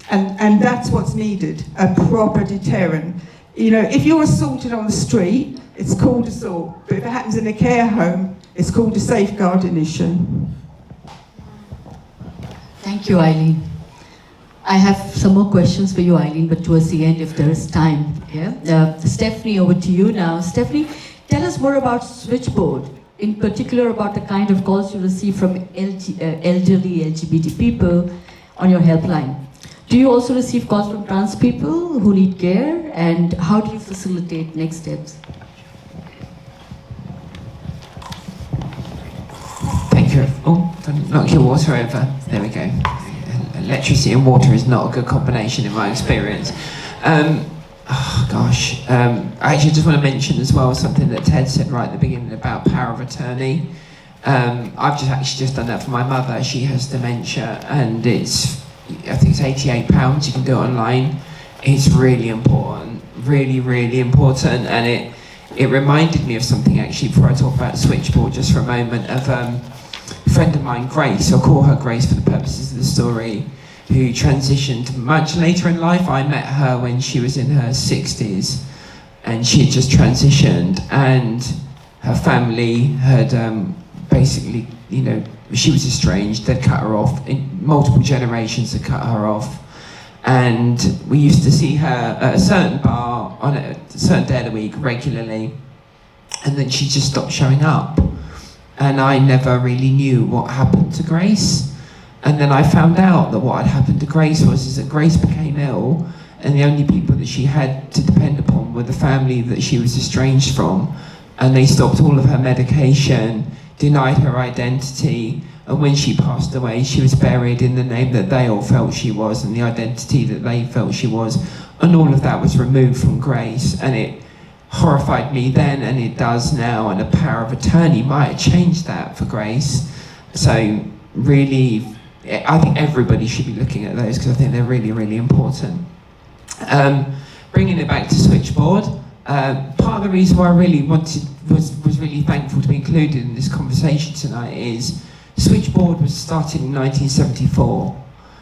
Speaker 3: And that's what's needed, a proper deterrent. If you're assaulted on the street, it's called assault. But if it happens in a care home, it's called a safeguarding issue.
Speaker 1: Thank you, Eileen. I have some more questions for you, Eileen, but towards the end, if there is time. Yeah? Stephanie, over to you now. Stephanie, tell us more about Switchboard, in particular about the kind of calls you receive from elderly LGBT people on your helpline. Do you also receive calls from trans people who need care, and how do you facilitate next steps?
Speaker 4: Thank you. Oh, don't knock your water over. There we go. Electricity and water is not a good combination in my experience. I actually just want to mention as well something that Ted said right at the beginning about power of attorney. I've just done that for my mother. She has dementia, and I think it's £88. You can do it online. It's really important, really, really important, and it reminded me of something actually before I talk about Switchboard, just for a moment, of a friend of mine, Grace. I'll call her Grace for the purposes of the story, who transitioned much later in life. I met her when she was in her 60s, and she had just transitioned, and her family had basically, she was estranged. They'd cut her off. In multiple generations had cut her off, and we used to see her at a certain bar on a certain day of the week regularly, and then she just stopped showing up, and I never really knew what happened to Grace. And then I found out that what had happened to Grace was that Grace became ill, and the only people that she had to depend upon were the family that she was estranged from, and they stopped all of her medication, denied her identity, and when she passed away, she was buried in the name that they all felt she was and the identity that they felt she was, and all of that was removed from Grace, and it horrified me then, and it does now, and a power of attorney might have changed that for Grace. So really, I think everybody should be looking at those, because I think they're really, really important. Bringing it back to Switchboard, part of the reason why I really was really thankful to be included in this conversation tonight is Switchboard was started in 1974.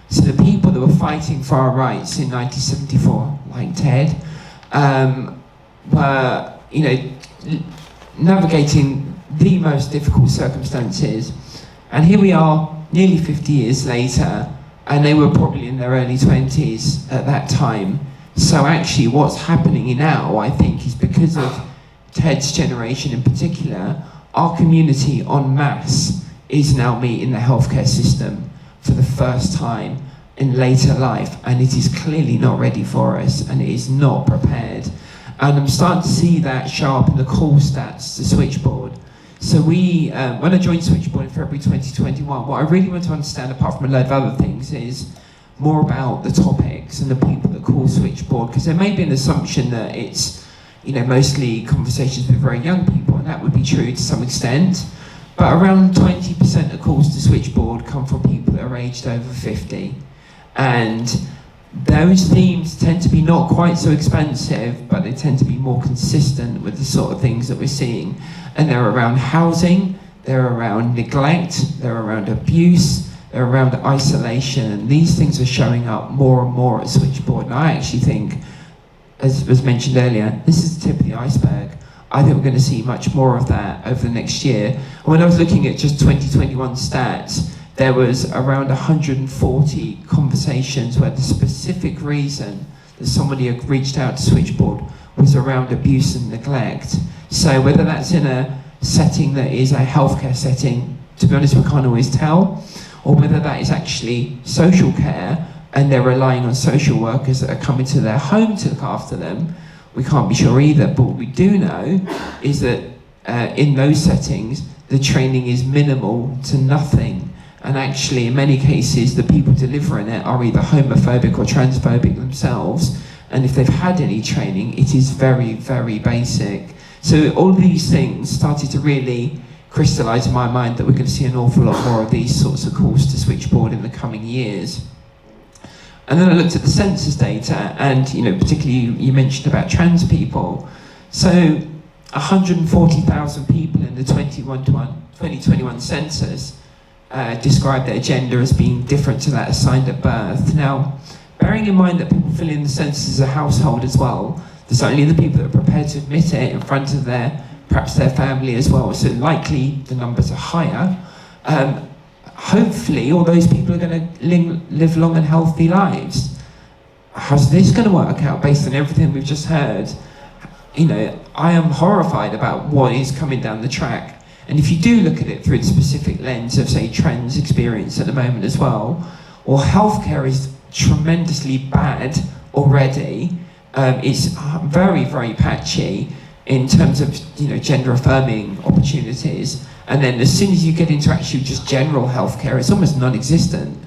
Speaker 4: So the people that were fighting for our rights in 1974, like Ted, were, navigating the most difficult circumstances. And here we are, nearly 50 years later, and they were probably in their early 20s at that time. So actually what's happening now, I think, is because of Ted's generation in particular, our community en masse is now meeting the healthcare system for the first time in later life, and it is clearly not ready for us, and it is not prepared. And I'm starting to see that show up in the call stats to Switchboard. So we, when I joined Switchboard in February 2021, what I really want to understand, apart from a load of other things, is more about the topics and the people that call Switchboard, because there may be an assumption that it's, you know, mostly conversations with very young people, and that would be true to some extent. But around 20% of calls to Switchboard come from people that are aged over 50. And those themes tend to be not quite so expansive, but they tend to be more consistent with the sort of things that we're seeing. And they're around housing, they're around neglect, they're around abuse, they're around isolation. And these things are showing up more and more at Switchboard. And I actually think, as was mentioned earlier, this is the tip of the iceberg. I think we're going to see much more of that over the next year. And when I was looking at just 2021 stats, there was around 140 conversations where the specific reason that somebody had reached out to Switchboard was around abuse and neglect. So whether that's in a setting that is a healthcare setting, to be honest, we can't always tell, or whether that is actually social care and they're relying on social workers that are coming to their home to look after them, we can't be sure either. But what we do know is that in those settings, the training is minimal to nothing. And actually, in many cases, the people delivering it are either homophobic or transphobic themselves. And if they've had any training, it is very, very basic. So all these things started to really crystallise in my mind that we're going to see an awful lot more of these sorts of calls to Switchboard in the coming years. And then I looked at the census data, and particularly you mentioned about trans people. So 140,000 people in the 2021 census described their gender as being different to that assigned at birth. Now, bearing in mind that people fill in the census as a household as well, there's only the people that are prepared to admit it in front of perhaps their family as well, so likely the numbers are higher. Hopefully all those people are going to live long and healthy lives. How's this going to work out based on everything we've just heard? I am horrified about what is coming down the track. And if you do look at it through the specific lens of, say, trans experience at the moment as well, or healthcare is tremendously bad already, it's very, very patchy in terms of gender affirming opportunities. And then as soon as you get into actually just general healthcare, it's almost non-existent.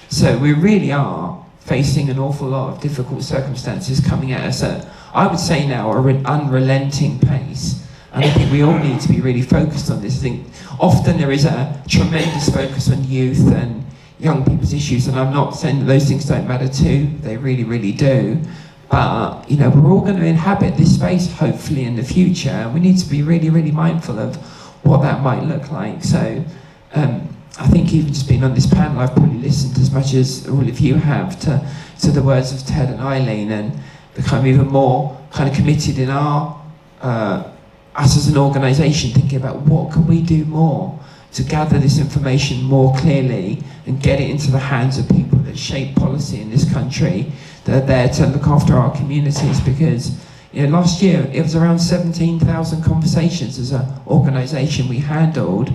Speaker 4: So we really are facing an awful lot of difficult circumstances coming at us at, I would say now, an unrelenting pace. And I think we all need to be really focused on this. I think often there is a tremendous focus on youth and young people's issues, and I'm not saying that those things don't matter too, they really, really do. But, we're all going to inhabit this space, hopefully, in the future, and we need to be really, really mindful of what that might look like. So, I think even just being on this panel, I've probably listened as much as all of you have to the words of Ted and Eileen, and become even more kind of committed in us as an organisation, thinking about what can we do more to gather this information more clearly and get it into the hands of people that shape policy in this country, that are there to look after our communities. Because last year it was around 17,000 conversations as an organisation we handled,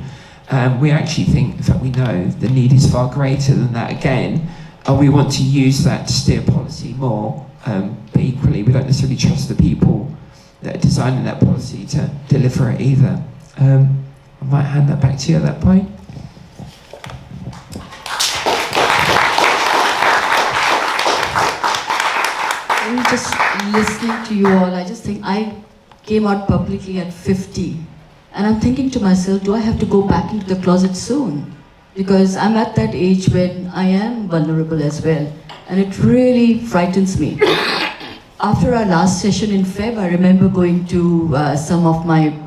Speaker 4: and we actually think, in fact we know, the need is far greater than that again, and we want to use that to steer policy more, but equally we don't necessarily trust the people that are designing that policy to deliver it either. I might hand that back to you at that point.
Speaker 1: And just listening to you all, I just think I came out publicly at 50. And I'm thinking to myself, do I have to go back into the closet soon? Because I'm at that age when I am vulnerable as well. And it really frightens me. After our last session in Feb, I remember going to some of my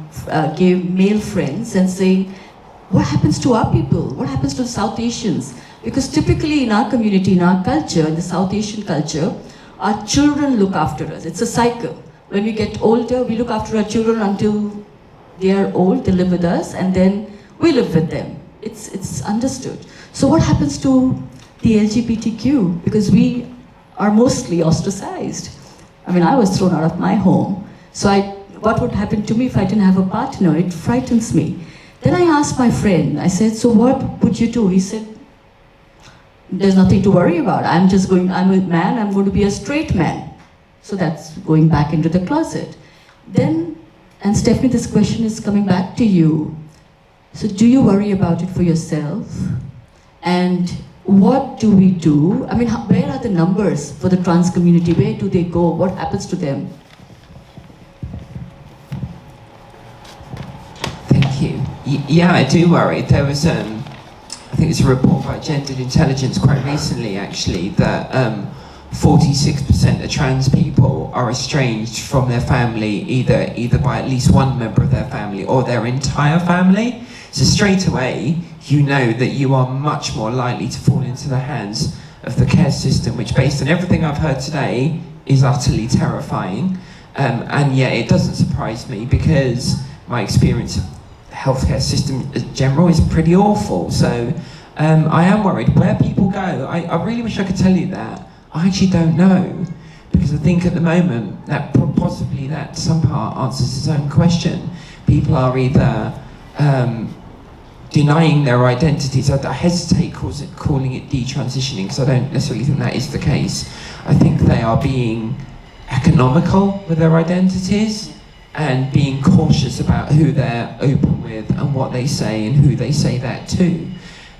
Speaker 1: gay male friends and saying, what happens to our people? What happens to South Asians? Because typically in our community, in our culture, in the South Asian culture, our children look after us. It's a cycle. When we get older, we look after our children until they are old, they live with us, and then we live with them. it's understood. So what happens to the LGBTQ? Because we are mostly ostracized. I mean, I was thrown out of my home. So what would happen to me if I didn't have a partner? It frightens me. Then I asked my friend, I said, so what would you do? He said, there's nothing to worry about. I'm a man, I'm going to be a straight man. So that's going back into the closet. Then, and Stephanie, this question is coming back to you. So do you worry about it for yourself? And what do we do? I mean, where are the numbers for the trans community? Where do they go? What happens to them?
Speaker 4: Thank you. Yeah, I do worry. There was, I think it's a report by Gendered Intelligence quite recently, actually, that 46% of trans people are estranged from their family, either by at least one member of their family or their entire family. So straight away, you know that you are much more likely to fall into the hands of the care system, which, based on everything I've heard today, is utterly terrifying. And yet it doesn't surprise me, because my experience of the healthcare system in general is pretty awful. So I am worried. Where people go, I really wish I could tell you that. I actually don't know, because I think at the moment that possibly that some part answers its own question. People are either denying their identities. I hesitate calling it detransitioning, because I don't necessarily think that is the case. I think they are being economical with their identities and being cautious about who they're open with and what they say and who they say that to.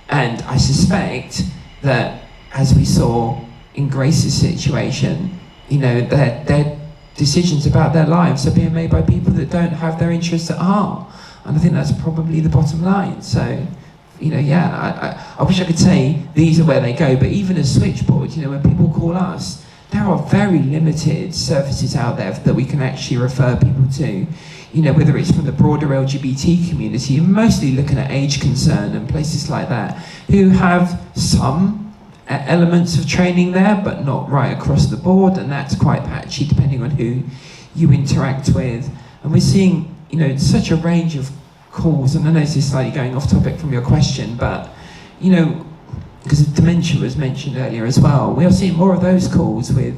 Speaker 4: And I suspect that, as we saw in Grace's situation, you know, their decisions about their lives are being made by people that don't have their interests at heart. And I think that's probably the bottom line. So, you know, yeah, I wish I could say these are where they go, but even as Switchboard, you know, when people call us, there are very limited services out there that we can actually refer people to. You know, whether it's from the broader LGBT community, mostly looking at age concern and places like that, who have some elements of training there, but not right across the board, and that's quite patchy depending on who you interact with. And we're seeing, you know, such a range of calls, and I know this is slightly going off topic from your question, but, you know, because dementia was mentioned earlier as well, we are seeing more of those calls with,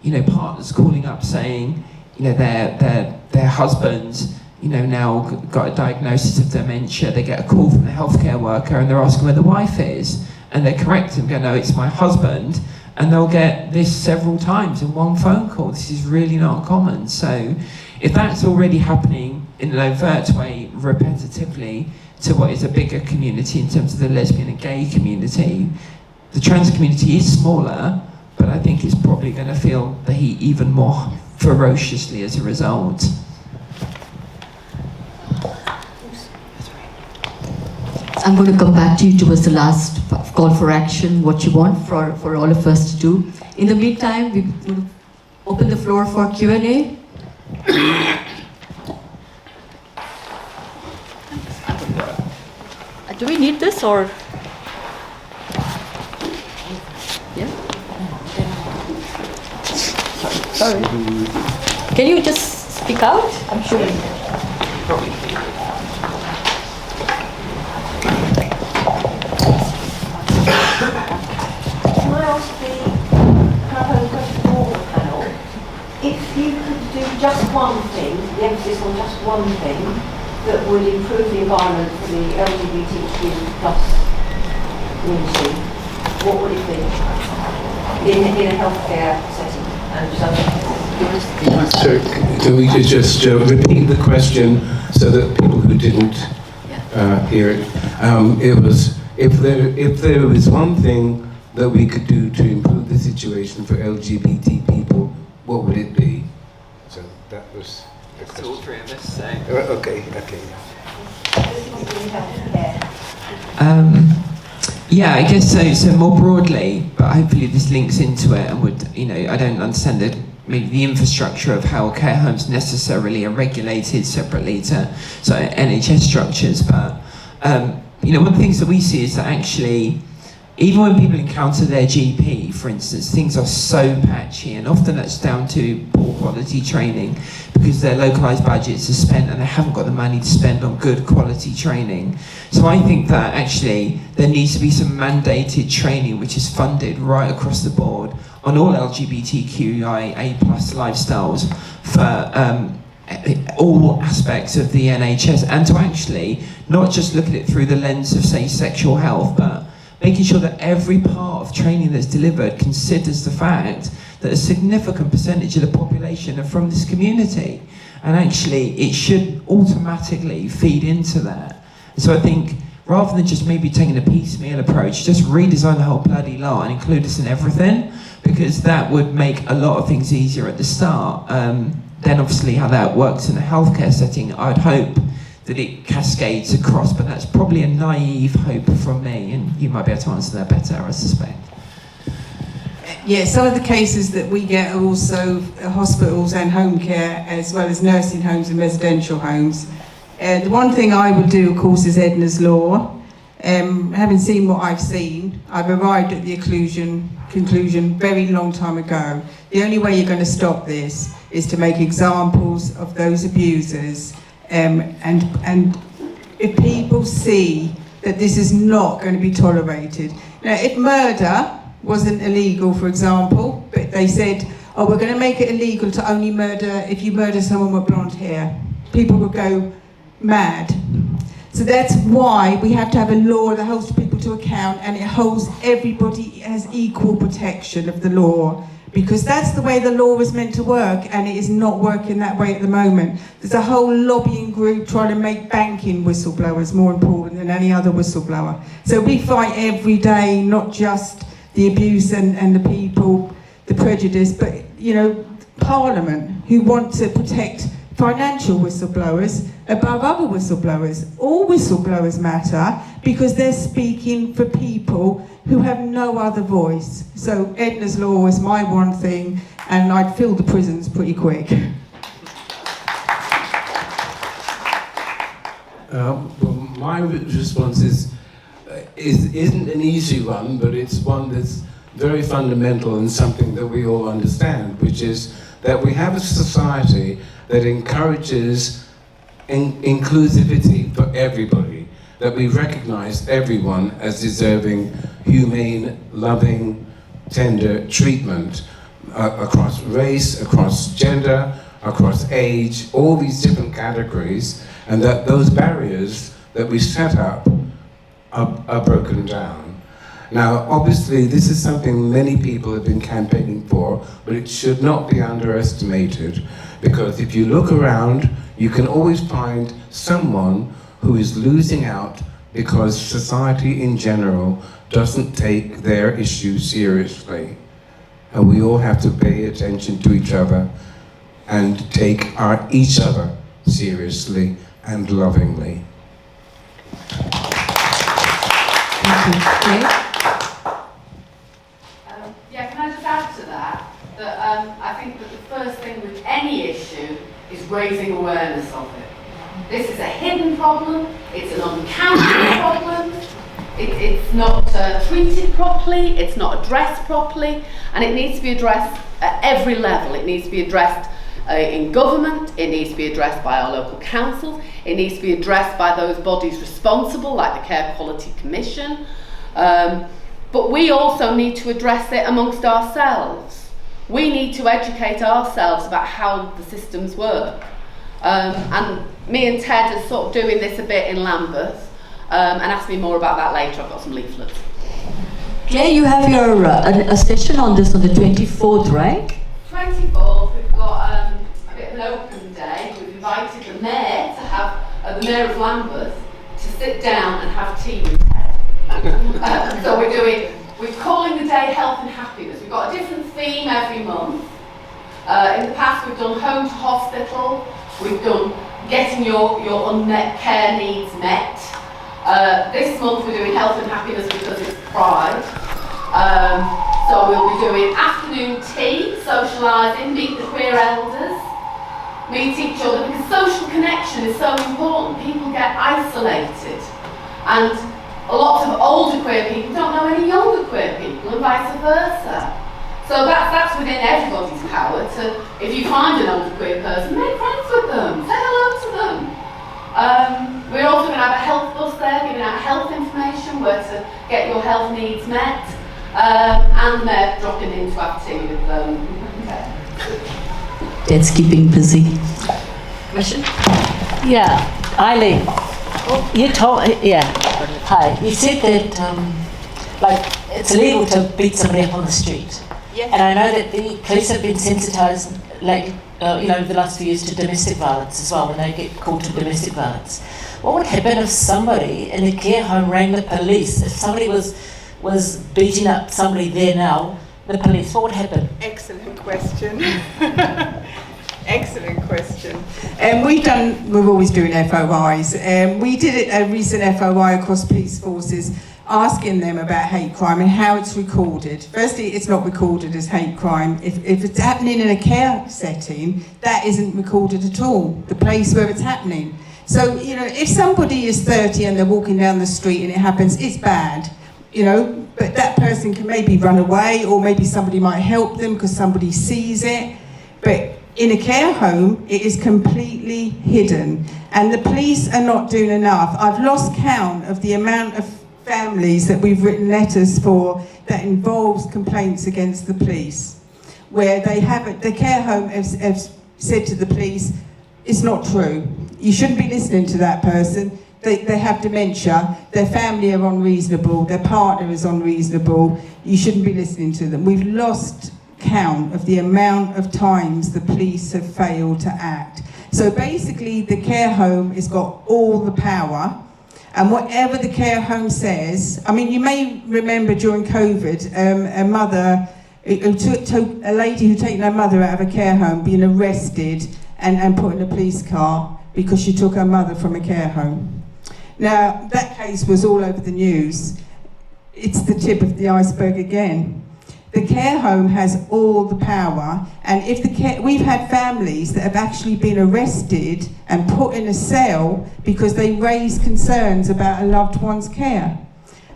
Speaker 4: you know, partners calling up saying, you know, their husbands, you know, now got a diagnosis of dementia. They get a call from the healthcare worker and they're asking where the wife is, and they correct them, go, no, it's my husband, and they'll get this several times in one phone call. This is really not common. So if that's already happening in an overt way, repetitively, to what is a bigger community in terms of the lesbian and gay community, the trans community is smaller, but I think it's probably going to feel the heat even more ferociously as a result.
Speaker 1: I'm going to come back to you towards the last call for action, what you want for all of us to do. In the meantime, we will open the floor for Q&A. Do we need this, or? Yeah? Sorry. Can you just speak out? I'm sure.
Speaker 5: Can I ask a question for the panel? If you could do just one thing, the emphasis on just one thing, that would improve the environment for the LGBTQ plus community, what would it be in a healthcare setting? And
Speaker 2: So can we just repeat the question so that people who didn't hear it? It was, if there is one thing that we could do to improve the situation for LGBT people, what would it be? So that was the question.
Speaker 4: All three of us, so.
Speaker 2: Okay.
Speaker 4: Yeah, I guess so. So more broadly, but hopefully this links into it, and would, you know, I don't understand maybe the infrastructure of how care homes necessarily are regulated separately to NHS structures, but you know, one of the things that we see is that actually even when people encounter their GP, for instance, things are so patchy, and often that's down to poor quality training because their localised budgets are spent and they haven't got the money to spend on good quality training. So I think that actually there needs to be some mandated training which is funded right across the board on all LGBTQIA+ lifestyles for all aspects of the NHS, and to actually not just look at it through the lens of, say, sexual health, but making sure that every part of training that's delivered considers the fact that a significant percentage of the population are from this community, and actually it should automatically feed into that. So I think rather than just maybe taking a piecemeal approach, just redesign the whole bloody law and include us in everything, because that would make a lot of things easier at the start. Then obviously how that works in a healthcare setting, I'd hope that it cascades across, but that's probably a naive hope from me, and you might be able to answer that better, I suspect.
Speaker 3: Yeah, some of the cases that we get are also hospitals and home care, as well as nursing homes and residential homes. The one thing I would do, of course, is Edna's Law. Having seen what I've seen, I've arrived at the conclusion very long time ago. The only way you're going to stop this is to make examples of those abusers, and if people see that this is not going to be tolerated. Now, if murder wasn't illegal, for example, but they said, oh, we're going to make it illegal to only murder if you murder someone with blonde hair, people would go mad. So that's why we have to have a law that holds people to account, and it holds everybody as equal protection of the law, because that's the way the law is meant to work, and it is not working that way at the moment. There's a whole lobbying group trying to make banking whistleblowers more important than any other whistleblower. So we fight every day, not just the abuse and the people, the prejudice, but, you know, Parliament, who want to protect financial whistleblowers above other whistleblowers. All whistleblowers matter because they're speaking for people who have no other voice. So Edna's Law is my one thing, and I'd fill the prisons pretty quick.
Speaker 2: Well, my response isn't an easy one, but it's one that's very fundamental and something that we all understand, which is that we have a society that encourages inclusivity for everybody, that we recognize everyone as deserving humane, loving, tender treatment across race, across gender, across age, all these different categories, and that those barriers that we set up are broken down. Now, obviously, this is something many people have been campaigning for, but it should not be underestimated, because if you look around, you can always find someone who is losing out because society in general doesn't take their issues seriously. And we all have to pay attention to each other and take each other seriously and lovingly.
Speaker 1: Thank you. Okay.
Speaker 6: Yeah, can I just add to that? That I think that the first thing with any issue is raising awareness of it. This is a hidden problem, it's an uncounted problem, it's not treated properly, it's not addressed properly, and it needs to be addressed at every level. It needs to be addressed in government, it needs to be addressed by our local councils, it needs to be addressed by those bodies responsible, like the Care Quality Commission, but we also need to address it amongst ourselves. We need to educate ourselves about how the systems work. And me and Ted are sort of doing this a bit in Lambeth, and ask me more about that later. I've got some leaflets.
Speaker 1: Claire, you have your a session on this on the 24th, right?
Speaker 6: 24th, we've got a bit of an open day. We've invited the mayor to have, the mayor of Lambeth, to sit down and have tea with Ted. So we're calling the day Health and Happiness. We've got a different theme every month. In the past we've done home to hospital, we've done getting your unmet care needs met. This month we're doing health and happiness because it's Pride. So we'll be doing afternoon tea, socialising, meet the queer elders, meet each other, because social connection is so important. People get isolated, and a lot of older queer people don't know any younger queer people, and vice versa. So that's within everybody's power to, if you find an older queer person, make friends with them, say hello to them. We're also going to have a health bus there, giving out health information, where to get your health needs met, and they're dropping in to have tea with them.
Speaker 1: That's keeping busy.
Speaker 7: Question? Yeah, Eileen, you told, yeah, hi. You said that, like, it's illegal to beat somebody up on the street.
Speaker 5: Yes.
Speaker 7: And I know that the police have been sensitised, like, over the last few years to domestic violence as well, when they get called to domestic violence. What would happen if somebody in a care home rang the police? If somebody was beating up somebody there now, the police, what would happen?
Speaker 3: Excellent question. Excellent question. We're always doing FOIs. We did a recent FOI across police forces, asking them about hate crime and how it's recorded. Firstly, it's not recorded as hate crime. If it's happening in a care setting, that isn't recorded at all, the place where it's happening. So, if somebody is 30 and they're walking down the street and it happens, it's bad, but that person can maybe run away, or maybe somebody might help them because somebody sees it. But in a care home, it is completely hidden, and the police are not doing enough. I've lost count of the amount of families that we've written letters for that involves complaints against the police, where the care home have said to the police, it's not true. You shouldn't be listening to that person. They have dementia, their family are unreasonable, their partner is unreasonable, you shouldn't be listening to them. We've lost count of the amount of times the police have failed to act. So basically the care home has got all the power, and whatever the care home says, I mean, you may remember during COVID, a mother, a lady who'd taken her mother out of a care home being arrested and put in a police car because she took her mother from a care home. Now, that case was all over the news. It's the tip of the iceberg again. The care home has all the power, and we've had families that have actually been arrested and put in a cell because they raised concerns about a loved one's care.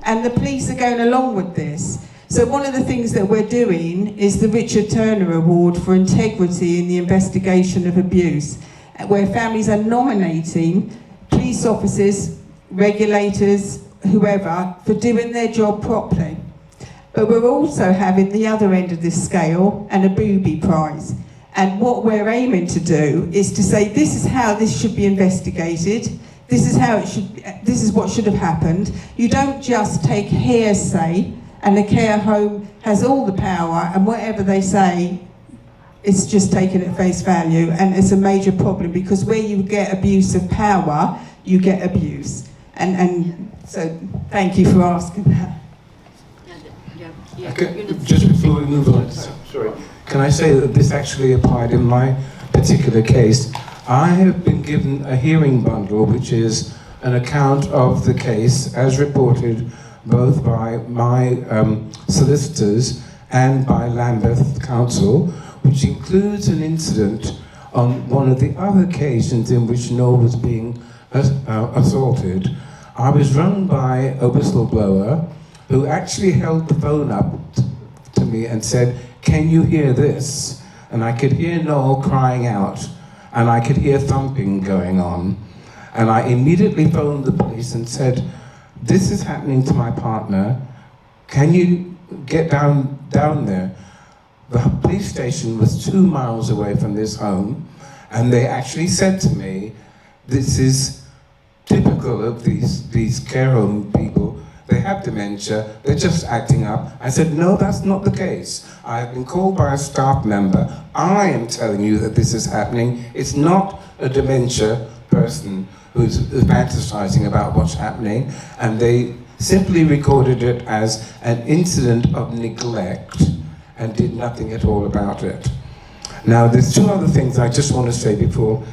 Speaker 3: And the police are going along with this. So one of the things that we're doing is the Richard Turner Award for Integrity in the Investigation of Abuse, where families are nominating police officers, regulators, whoever, for doing their job properly. But we're also having the other end of this scale, and a booby prize. And what we're aiming to do is to say, this is how this should be investigated, this is what should have happened. You don't just take hearsay, and the care home has all the power, and whatever they say, it's just taken at face value. And it's a major problem, because where you get abuse of power, you get abuse. And so thank you for asking that.
Speaker 2: Okay, just before we move on, sorry, can I say that this actually applied in my particular case? I have been given a hearing bundle, which is an account of the case as reported both by my solicitors and by Lambeth Council, which includes an incident on one of the other occasions in which Noel was being assaulted. I was rung by a whistleblower who actually held the phone up to me and said, "Can you hear this?" And I could hear Noel crying out, and I could hear thumping going on. And I immediately phoned the police and said, "This is happening to my partner. Can you get down there?" The police station was 2 miles away from this home, and they actually said to me, "This is typical of these care home people. They have dementia, they're just acting up." I said, "No, that's not the case. I have been called by a staff member. I am telling you that this is happening. It's not a dementia person who's fantasizing about what's happening." And they simply recorded it as an incident of neglect and did nothing at all about it. Now, there's two other things I just want to say before,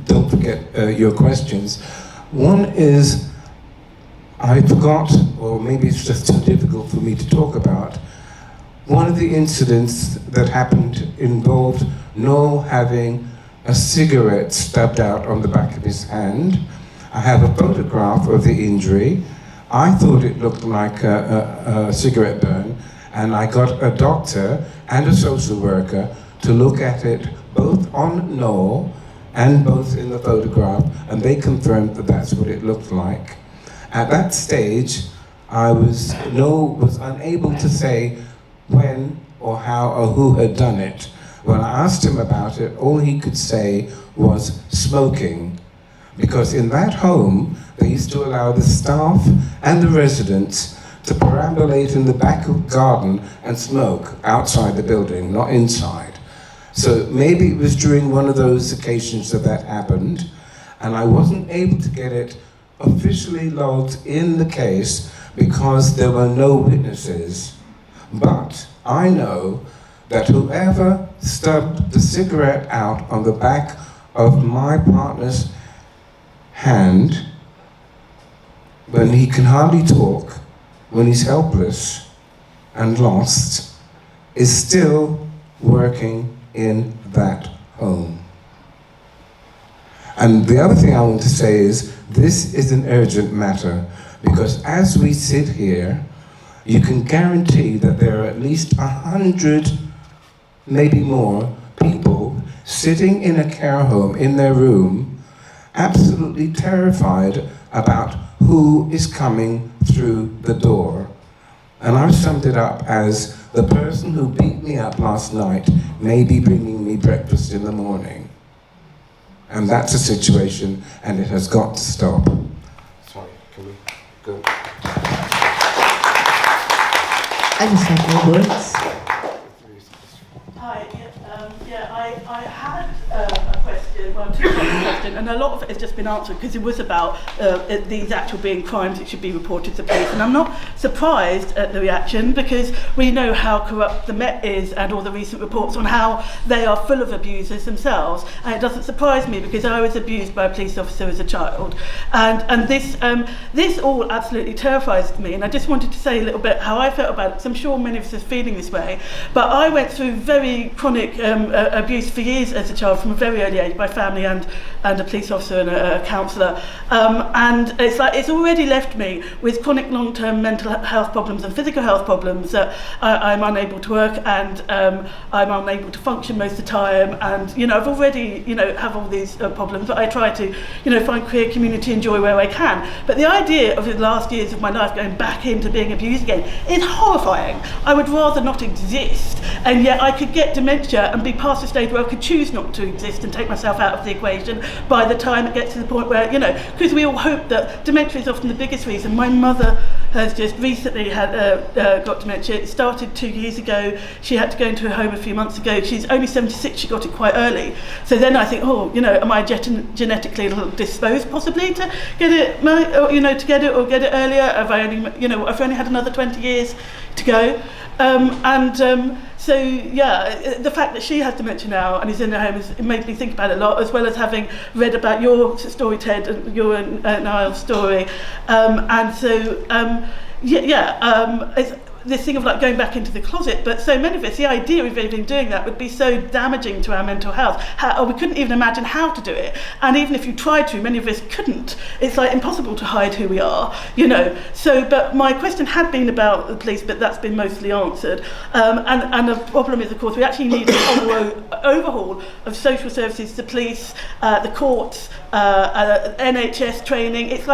Speaker 2: don't forget your questions. One is, I forgot, or maybe it's just too difficult for me to talk about, one of the incidents that happened involved Noel having a cigarette stubbed out on the back of his hand. I have a photograph of the injury, I thought it looked like a cigarette burn, and I got a doctor and a social worker to look at it both on Noel and both in the photograph, and they confirmed that that's what it looked like. At that stage, Noel was unable to say when or how or who had done it. When I asked him about it, all he could say was smoking, because in that home, they used to allow the staff and the residents to perambulate in the back of the garden and smoke outside the building, not inside. So maybe it was during one of those occasions that happened, and I wasn't able to get it officially logged in the case because there were no witnesses. But I know that whoever stubbed the cigarette out on the back of my partner's hand, when he can hardly talk, when he's helpless and lost, is still working in that home. And the other thing I want to say is, this is an urgent matter, because as we sit here, you can guarantee that there are at least 100, maybe more, people sitting in a care home in their room, absolutely terrified about who is coming through the door. And I've summed it up as, the person who beat me up last night may be bringing me breakfast in the morning. And that's a situation, and it has got to stop. Sorry, can we go?
Speaker 1: I just have more words.
Speaker 8: Hi, I had a question, well, two questions, and a lot of it has just been answered because it was about these actual being crimes that should be reported to police. And I'm not surprised at the reaction, because we know how corrupt the Met is and all the recent reports on how they are full of abusers themselves. And it doesn't surprise me, because I was abused by a police officer as a child. And this all absolutely terrifies me. And I just wanted to say a little bit how I felt about it, because I'm sure many of us are feeling this way. But I went through very chronic abuse for years as a child, from a very early age, by family and a police officer and a counsellor. And it's already left me with chronic long-term mental health problems and physical health problems, that I'm unable to work, and I'm unable to function most of the time, and I've already have all these problems, but I try to find queer community and joy where I can. But the idea of the last years of my life going back into being abused again is horrifying. I would rather not exist, and yet I could get dementia and be past the stage where I could choose not to exist and take myself out of the equation by the time it gets to the point where, because we all hope that dementia is often the biggest reason. My mother has just recently got dementia. It started 2 years ago. She had to go into a home a few months ago. She's only 76, she got it quite early. So then I think, am I genetically a little disposed possibly to get it, or get it earlier? Have I only, I've only had another 20 years to go. So the fact that she has dementia now and is in her home has made me think about it a lot, as well as having read about your story, Ted, and your and Niall's story. It's this thing of going back into the closet, but so many of us, the idea of even doing that would be so damaging to our mental health. We couldn't even imagine how to do it, and even if you tried to, many of us couldn't. It's impossible to hide who we are, So, but my question had been about the police, but that's been mostly answered. And the problem is, of course, we actually need a whole overhaul of social services, the police, the courts, NHS training. It's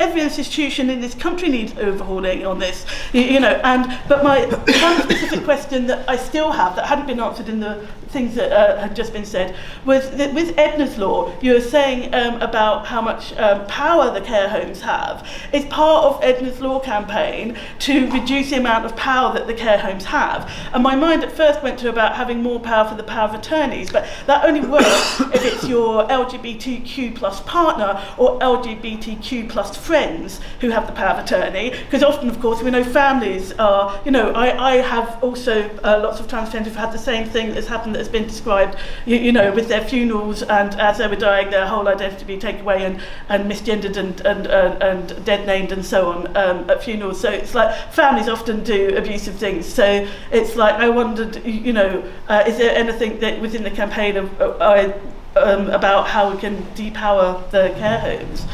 Speaker 8: every institution in this country needs overhauling on this, But my one specific question that I still have that hadn't been answered in the things that had just been said was that with Edna's Law, you were saying about how much power the care homes have. It's part of Edna's Law campaign to reduce the amount of power that the care homes have. And my mind at first went to about having more power for the power of attorneys, but that only works if it's your LGBTQ plus partner or LGBTQ plus friends who have the power of attorney, because often, of course, we know families are, I have also lots of transgenders who've had the same thing that's happened, that's been described, with their funerals, and as they were dying, their whole identity being taken away and misgendered and dead named and so on at funerals. So it's families often do abusive things. So it's I wondered, is there anything that within the campaign about how we can depower the care homes?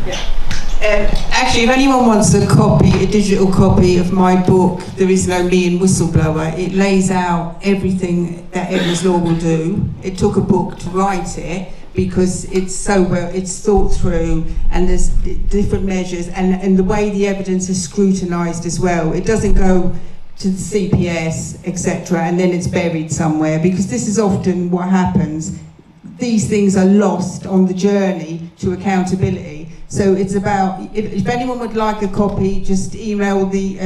Speaker 3: Yeah. Actually, if anyone wants a digital copy of my book, There Is No Me in Whistleblower, it lays out everything that Edna's Law will do. It took a book to write it because it's thought through, and there's different measures, and the way the evidence is scrutinised as well. It doesn't go to the CPS, etc., and then it's buried somewhere, because this is often what happens. These things are lost on the journey to accountability. So it's about, if anyone would like a copy, just email the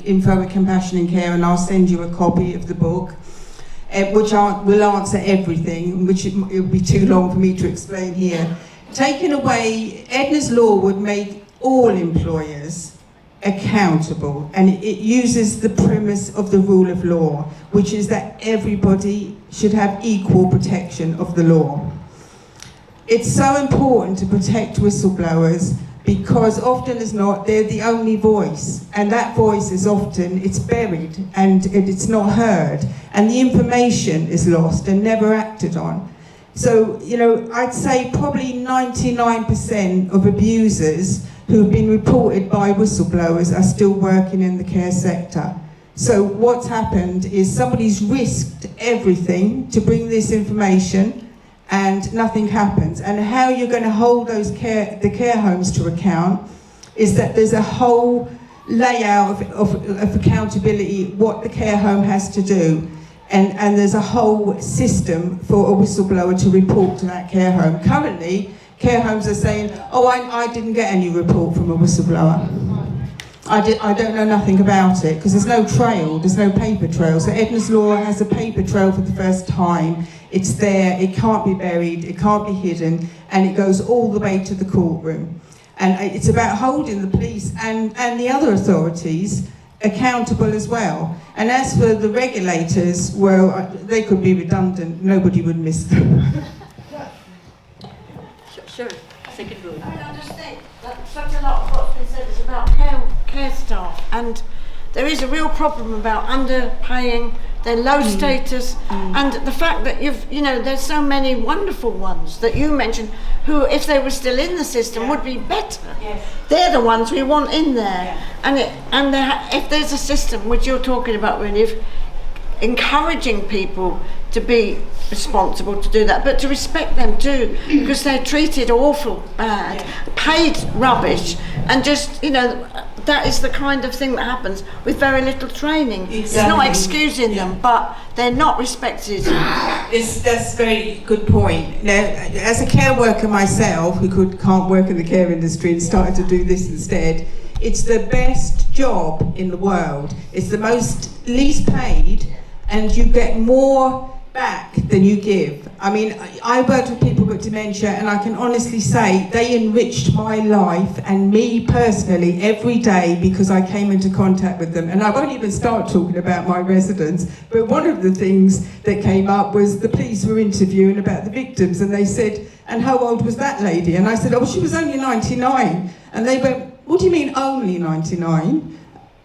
Speaker 3: info at Compassion and Care and I'll send you a copy of the book, which will answer everything, which it would be too long for me to explain here. Taken away, Edna's Law would make all employers accountable, and it uses the premise of the rule of law, which is that everybody should have equal protection of the law. It's so important to protect whistleblowers because often as not, they're the only voice, and that voice is often, it's buried and it's not heard, and the information is lost and never acted on. So, you know, I'd say probably 99% of abusers who've been reported by whistleblowers are still working in the care sector. So what's happened is somebody's risked everything to bring this information and nothing happens. And how you're going to hold the care homes to account is that there's a whole layout of accountability, what the care home has to do. And there's a whole system for a whistleblower to report to that care home. Currently, care homes are saying, oh, I didn't get any report from a whistleblower. I don't know nothing about it, because there's no trail, there's no paper trail. So Edna's Law has a paper trail for the first time. It's there, it can't be buried, it can't be hidden, and it goes all the way to the courtroom. And it's about holding the police and the other authorities accountable as well. And as for the regulators, well, they could be redundant, nobody would miss them.
Speaker 1: Sure. Second row.
Speaker 5: I understand that such a lot of what's been said is about care staff, and there is a real problem about underpaying, their low status, and the fact that there's so many wonderful ones that you mentioned who, if they were still in the system, would be better. Yes. They're the ones we want in there. Yeah. If there's a system, which you're talking about, really, of encouraging people to be responsible to do that, but to respect them too, because they're treated awful bad, paid rubbish, and just, that is the kind of thing that happens with very little training. Exactly. It's not excusing them, but they're not respected.
Speaker 3: That's a very good point. Now, as a care worker myself, who can't work in the care industry and started to do this instead, it's the best job in the world. It's the least paid, and you get more back than you give. I mean, I worked with people with dementia, and I can honestly say they enriched my life and me personally every day because I came into contact with them. And I won't even start talking about my residents, but one of the things that came up was the police were interviewing about the victims, and they said, and how old was that lady? And I said, oh, she was only 99. And they went, what do you mean only 99?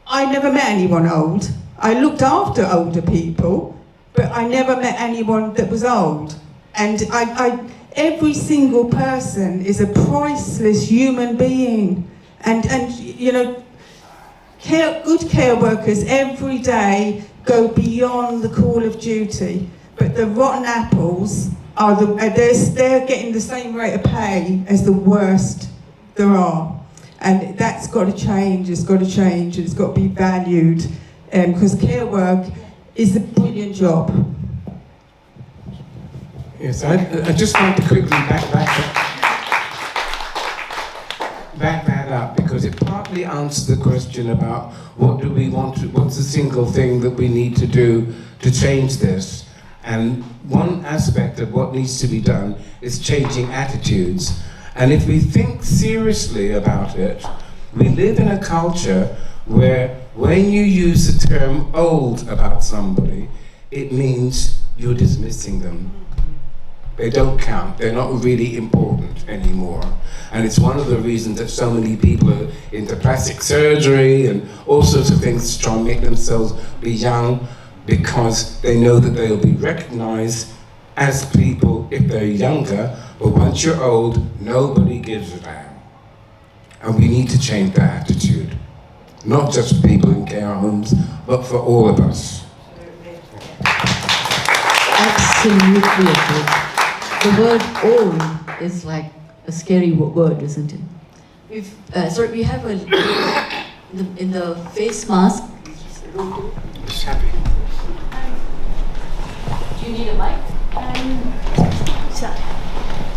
Speaker 3: I never met anyone old. I looked after older people, but I never met anyone that was old. And every single person is a priceless human being. And good care workers every day go beyond the call of duty. But the rotten apples they're getting the same rate of pay as the worst there are. And that's got to change, it's got to change, and it's got to be valued. Because care work is a brilliant job.
Speaker 2: Yes, I just want to quickly back that up, because it partly answers the question about what do we want to, what's the single thing that we need to do to change this. And one aspect of what needs to be done is changing attitudes. And if we think seriously about it, we live in a culture where when you use the term old about somebody, it means you're dismissing them. They don't count, they're not really important anymore. And it's one of the reasons that so many people are into plastic surgery and all sorts of things to try and make themselves be young, because they know that they'll be recognized as people if they're younger, but once you're old, nobody gives a damn. And we need to change that attitude. Not just for people in care homes, but for all of us.
Speaker 1: Absolutely agree. The word old is like a scary word, isn't it? We have in the face mask. Do you need a mic?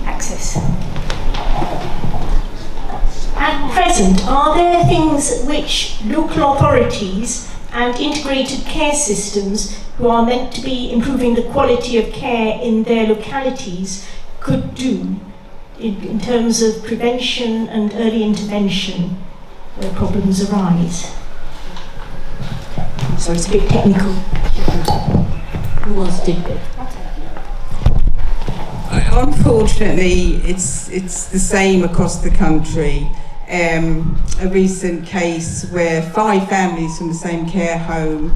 Speaker 9: Access. At present, are there things which local authorities and integrated care systems who are meant to be improving the quality of care in their localities could do in terms of prevention and early intervention where problems arise? So it's a bit technical.
Speaker 1: Who wants to take it?
Speaker 3: Unfortunately, it's the same across the country. A recent case where 5 families from the same care home,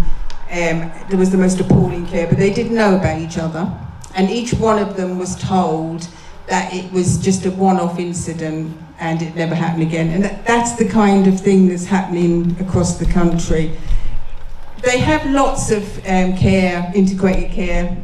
Speaker 3: there was the most appalling care, but they didn't know about each other. And each one of them was told that it was just a one-off incident and it never happened again. And that's the kind of thing that's happening across the country. They have lots of integrated care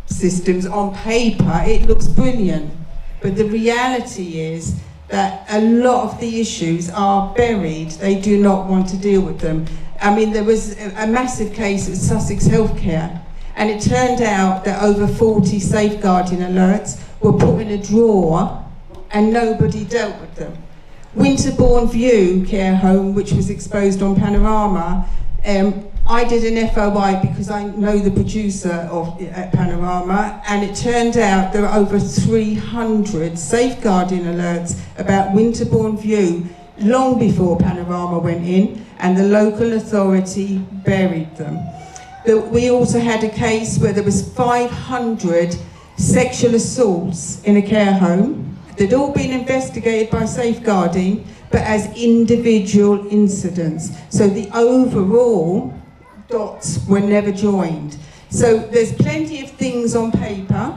Speaker 3: systems on paper. It looks brilliant, but the reality is that a lot of the issues are buried. They do not want to deal with them. I mean, there was a massive case at Sussex Healthcare, and it turned out that over 40 safeguarding alerts were put in a drawer and nobody dealt with them. Winterbourne View care home, which was exposed on Panorama, I did an FOI because I know the producer at Panorama, and it turned out there were over 300 safeguarding alerts about Winterbourne View long before Panorama went in, and the local authority buried them. We also had a case where there was 500 sexual assaults in a care home. They'd all been investigated by safeguarding, but as individual incidents. So the overall dots were never joined. So there's plenty of things on paper,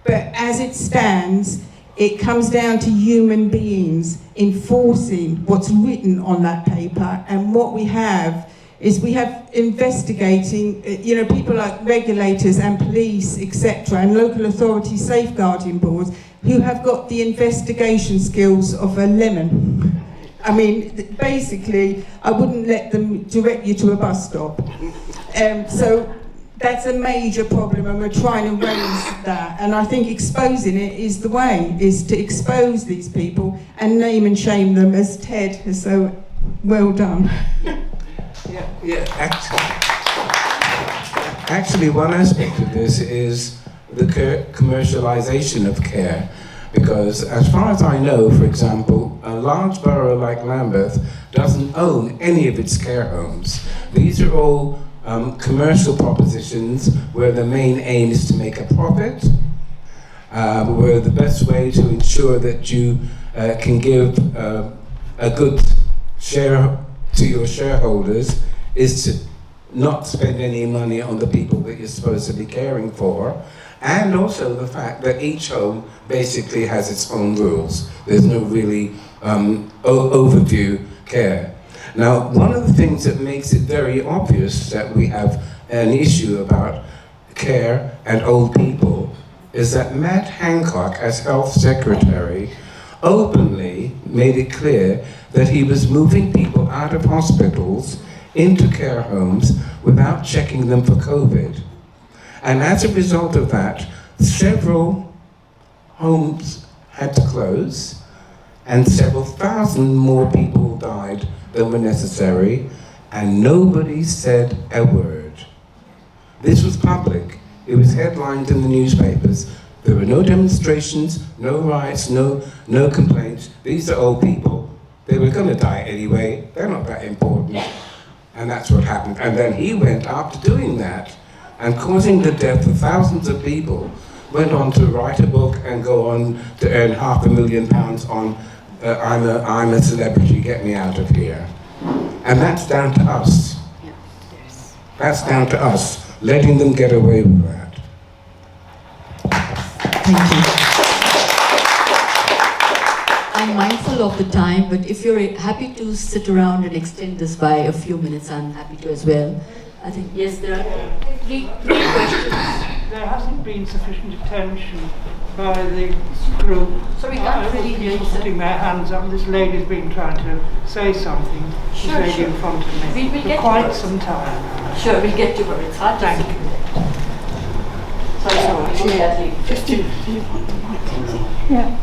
Speaker 3: but as it stands, it comes down to human beings enforcing what's written on that paper. And what we have is we have investigating, people like regulators and police, etc., and local authority safeguarding boards who have got the investigation skills of a lemon. I mean, basically, I wouldn't let them direct you to a bus stop. So that's a major problem, and we're trying to raise that. And I think exposing it is the way, is to expose these people and name and shame them, as Ted has so well done.
Speaker 2: Actually, one aspect of this is the commercialization of care. Because as far as I know, for example, a large borough like Lambeth doesn't own any of its care homes. These are all commercial propositions where the main aim is to make a profit, where the best way to ensure that you can give a good share to your shareholders is to not spend any money on the people that you're supposed to be caring for. And also the fact that each home basically has its own rules. There's no really overview care. Now, one of the things that makes it very obvious that we have an issue about care and old people is that Matt Hancock, as Health Secretary, openly made it clear that he was moving people out of hospitals into care homes without checking them for COVID. And as a result of that, several homes had to close, and several thousand more people died than were necessary, and nobody said a word. This was public. It was headlined in the newspapers. There were no demonstrations, no riots, no complaints. These are old people. They were going to die anyway. They're not that important. And that's what happened. And then he went, after doing that, and causing the death of thousands of people, went on to write a book and go on to earn £500,000 on I'm a celebrity, get me out of here. And that's down to us. That's down to us, letting them get away with that.
Speaker 1: Thank you. And I'm mindful of the time, but if you're happy to sit around and extend this by a few minutes, I'm happy to as well. I think, yes, there are three questions.
Speaker 10: There hasn't been sufficient attention by the group.
Speaker 1: So we can't really hear you, sir.
Speaker 10: Putting their hands up. This lady's been trying to say something. This lady in front of me
Speaker 1: We'll
Speaker 10: for
Speaker 1: get
Speaker 10: quite
Speaker 1: to
Speaker 10: some time.
Speaker 1: Sure, we'll get to her. It's hard to
Speaker 10: Thank
Speaker 1: see.
Speaker 10: you.
Speaker 1: Sorry,
Speaker 8: Yeah.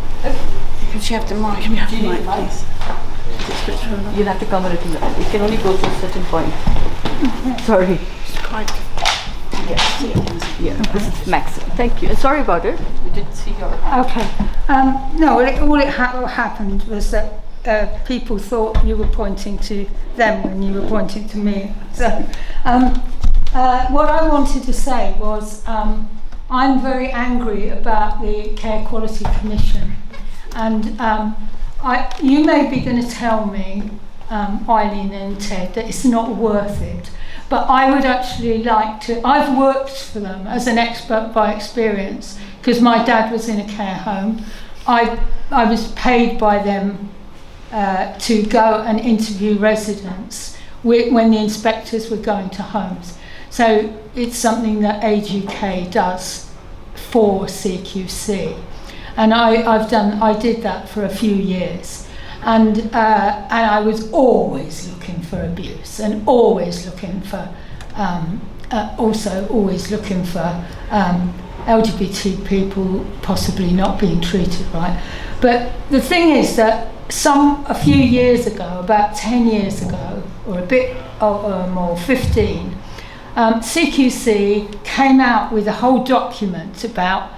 Speaker 8: Can she have the mic? Can we have the mic, please?
Speaker 1: you'll have to cover it. It can only go to a certain point. Sorry.
Speaker 8: It's quite.
Speaker 1: Yeah, this is maximum. Thank you. Sorry about it. We didn't see your.
Speaker 11: Okay. No, what happened was that people thought you were pointing to them when you were pointing to me. So, what I wanted to say was I'm very angry about the Care Quality Commission. And you may be going to tell me, Eileen and Ted, that it's not worth it. But I would actually like to. I've worked for them as an expert by experience because my dad was in a care home. I was paid by them to go and interview residents when the inspectors were going to homes. So it's something that Age UK does for CQC, and I did that for a few years. And I was always looking for abuse and always looking for LGBT people possibly not being treated right. But the thing is that a few years ago, about 10 years ago, or a bit more, 15, CQC came out with a whole document about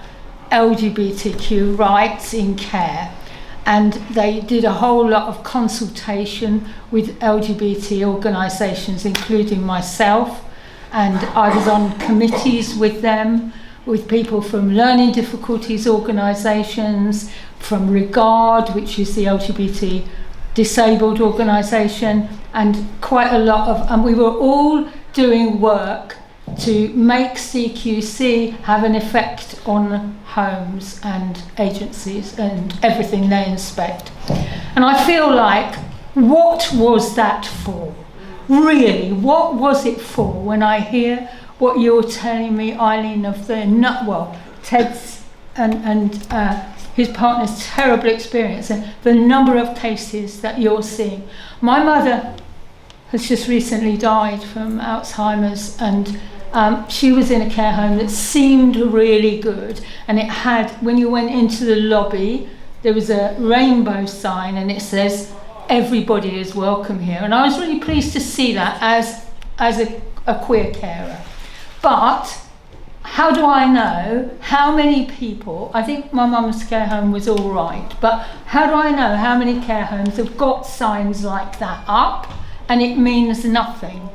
Speaker 11: LGBTQ rights in care. And they did a whole lot of consultation with LGBT organisations, including myself, and I was on committees with them, with people from learning difficulties organisations, from Regard, which is the LGBT disabled organisation, and quite a lot of, and we were all doing work to make CQC have an effect on homes and agencies and everything they inspect. And I feel like, what was that for? Really, what was it for when I hear what you're telling me, Eileen, of Ted's and his partner's terrible experience and the number of cases that you're seeing. My mother has just recently died from Alzheimer's, and she was in a care home that seemed really good, and it had, when you went into the lobby, there was a rainbow sign and it says, everybody is welcome here. And I was really pleased to see that as a queer carer. But how do I know how many people, I think my mum's care home was all right, but how do I know how many care homes have got signs like that up and it means nothing?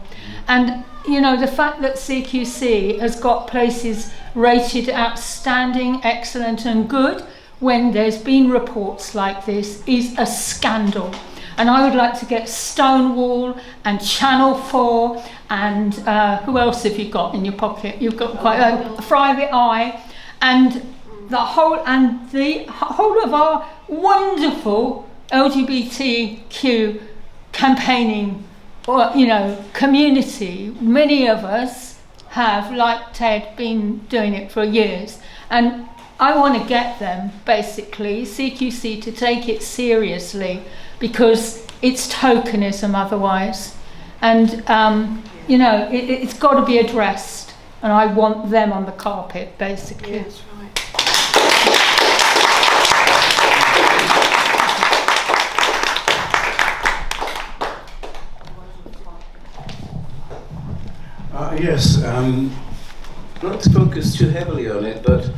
Speaker 11: And you know, the fact that CQC has got places rated outstanding, excellent and good when there's been reports like this is a scandal. And I would like to get Stonewall and Channel 4 and who else have you got in your pocket? You've got quite a Private Eye and the whole of our wonderful LGBTQ campaigning community. Many of us have, like Ted, been doing it for years. And I want to get them, basically, CQC, to take it seriously because it's tokenism otherwise. And, it's got to be addressed. And I want them on the carpet, basically.
Speaker 8: Yes, right.
Speaker 2: Yes, not to focus too heavily on it, but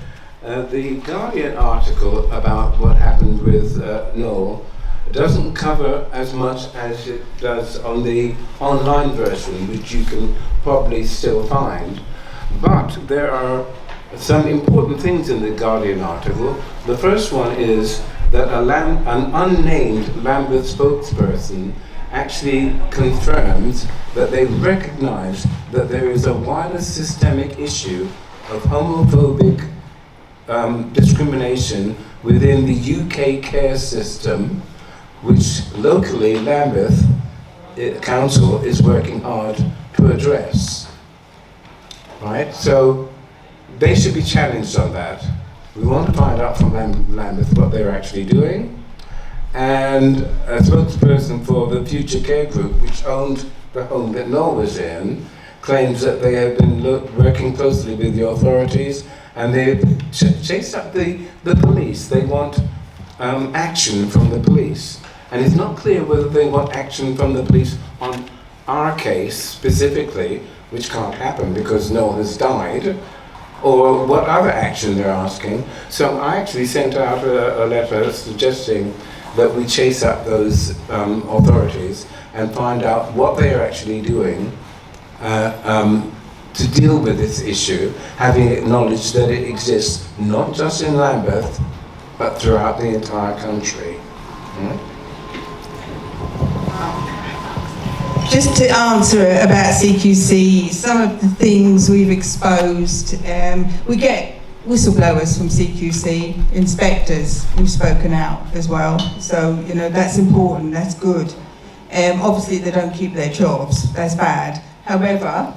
Speaker 2: the Guardian article about what happened with Noel doesn't cover as much as it does on the online version, which you can probably still find. But there are some important things in the Guardian article. The first one is that an unnamed Lambeth spokesperson actually confirms that they recognize that there is a wider systemic issue of homophobic discrimination within the UK care system, which locally Lambeth Council is working hard to address. Right? So they should be challenged on that. We want to find out from Lambeth what they're actually doing. And a spokesperson for the Future Care Group, which owned the home that Noel was in, claims that they have been working closely with the authorities, and they've chased up the police. They want action from the police. And it's not clear whether they want action from the police on our case specifically, which can't happen because Noel has died, or what other action they're asking. So I actually sent out a letter suggesting that we chase up those authorities and find out what they are actually doing to deal with this issue, having acknowledged that it exists not just in Lambeth, but throughout the entire country.
Speaker 3: Just to answer about CQC, some of the things we've exposed, we get whistleblowers from CQC, inspectors who've spoken out as well. So, you know, that's important, that's good. Obviously they don't keep their jobs, that's bad. However,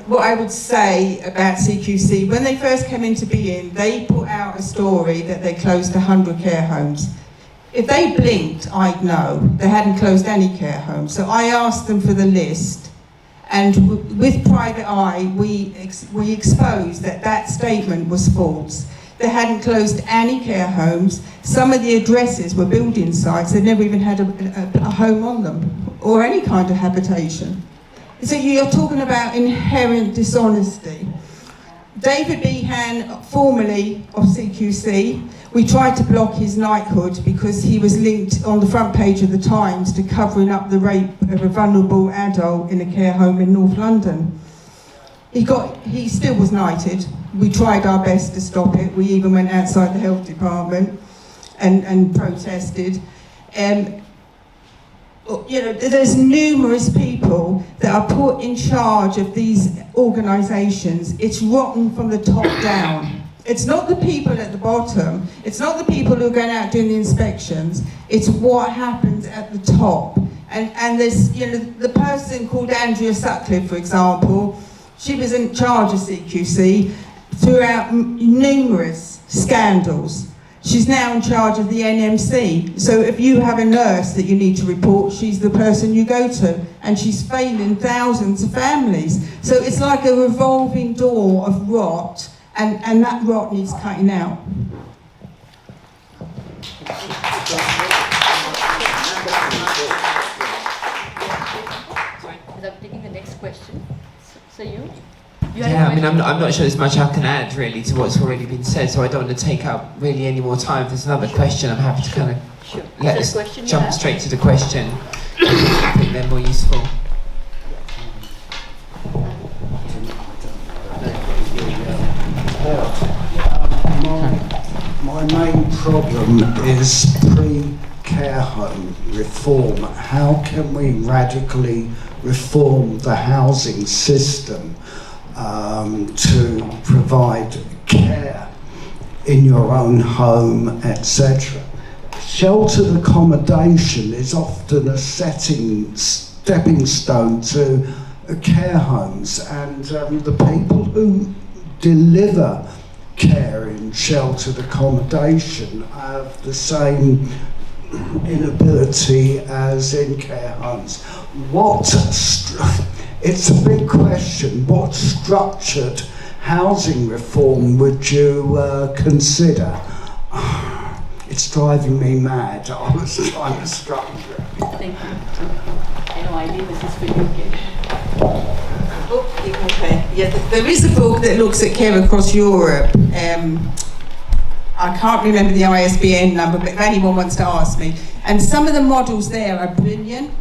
Speaker 3: what I would say about CQC, when they first came into being, they put out a story that they closed 100 care homes. If they blinked, I'd know. They hadn't closed any care homes. So I asked them for the list, and with private eye, we exposed that statement was false. They hadn't closed any care homes. Some of the addresses were building sites. They never even had a home on them, or any kind of habitation. So you're talking about inherent dishonesty. David Behan, formerly of CQC, we tried to block his knighthood because he was linked on the front page of the Times to covering up the rape of a vulnerable adult in a care home in North London. He still was knighted. We tried our best to stop it. We even went outside the health department and protested. You know, there's numerous people that are put in charge of these organisations. It's rotten from the top down. It's not the people at the bottom. It's not the people who are going out doing the inspections. It's what happens at the top. And there's, you know, the person called Andrea Sutcliffe, for example, she was in charge of CQC throughout numerous scandals. She's now in charge of the NMC. So if you have a nurse that you need to report, she's the person you go to. And she's failing thousands of families. So it's like a revolving door of rot, and that rot needs cutting out.
Speaker 1: I'm taking the next question. So you?
Speaker 4: Yeah, I mean, I'm not sure there's much I can add really to what's already been said, so I don't want to take up really any more time. If there's another question, I'm happy to kind of let us jump straight to the question. I think they're more useful.
Speaker 12: My main problem is pre-care home reform. How can we radically reform the housing system to provide care in your own home, etc. Sheltered accommodation is often a stepping stone to care homes, and the people who deliver care in sheltered accommodation have the same inability as in care homes. It's a big question. What structured housing reform would you consider? It's driving me mad. I was trying to structure it.
Speaker 1: Thank you. I know, Eileen, this is for you again.
Speaker 3: Okay. Yeah, there is a book that looks at care across Europe. I can't remember the ISBN number, but if anyone wants to ask me. And some of the models there are brilliant.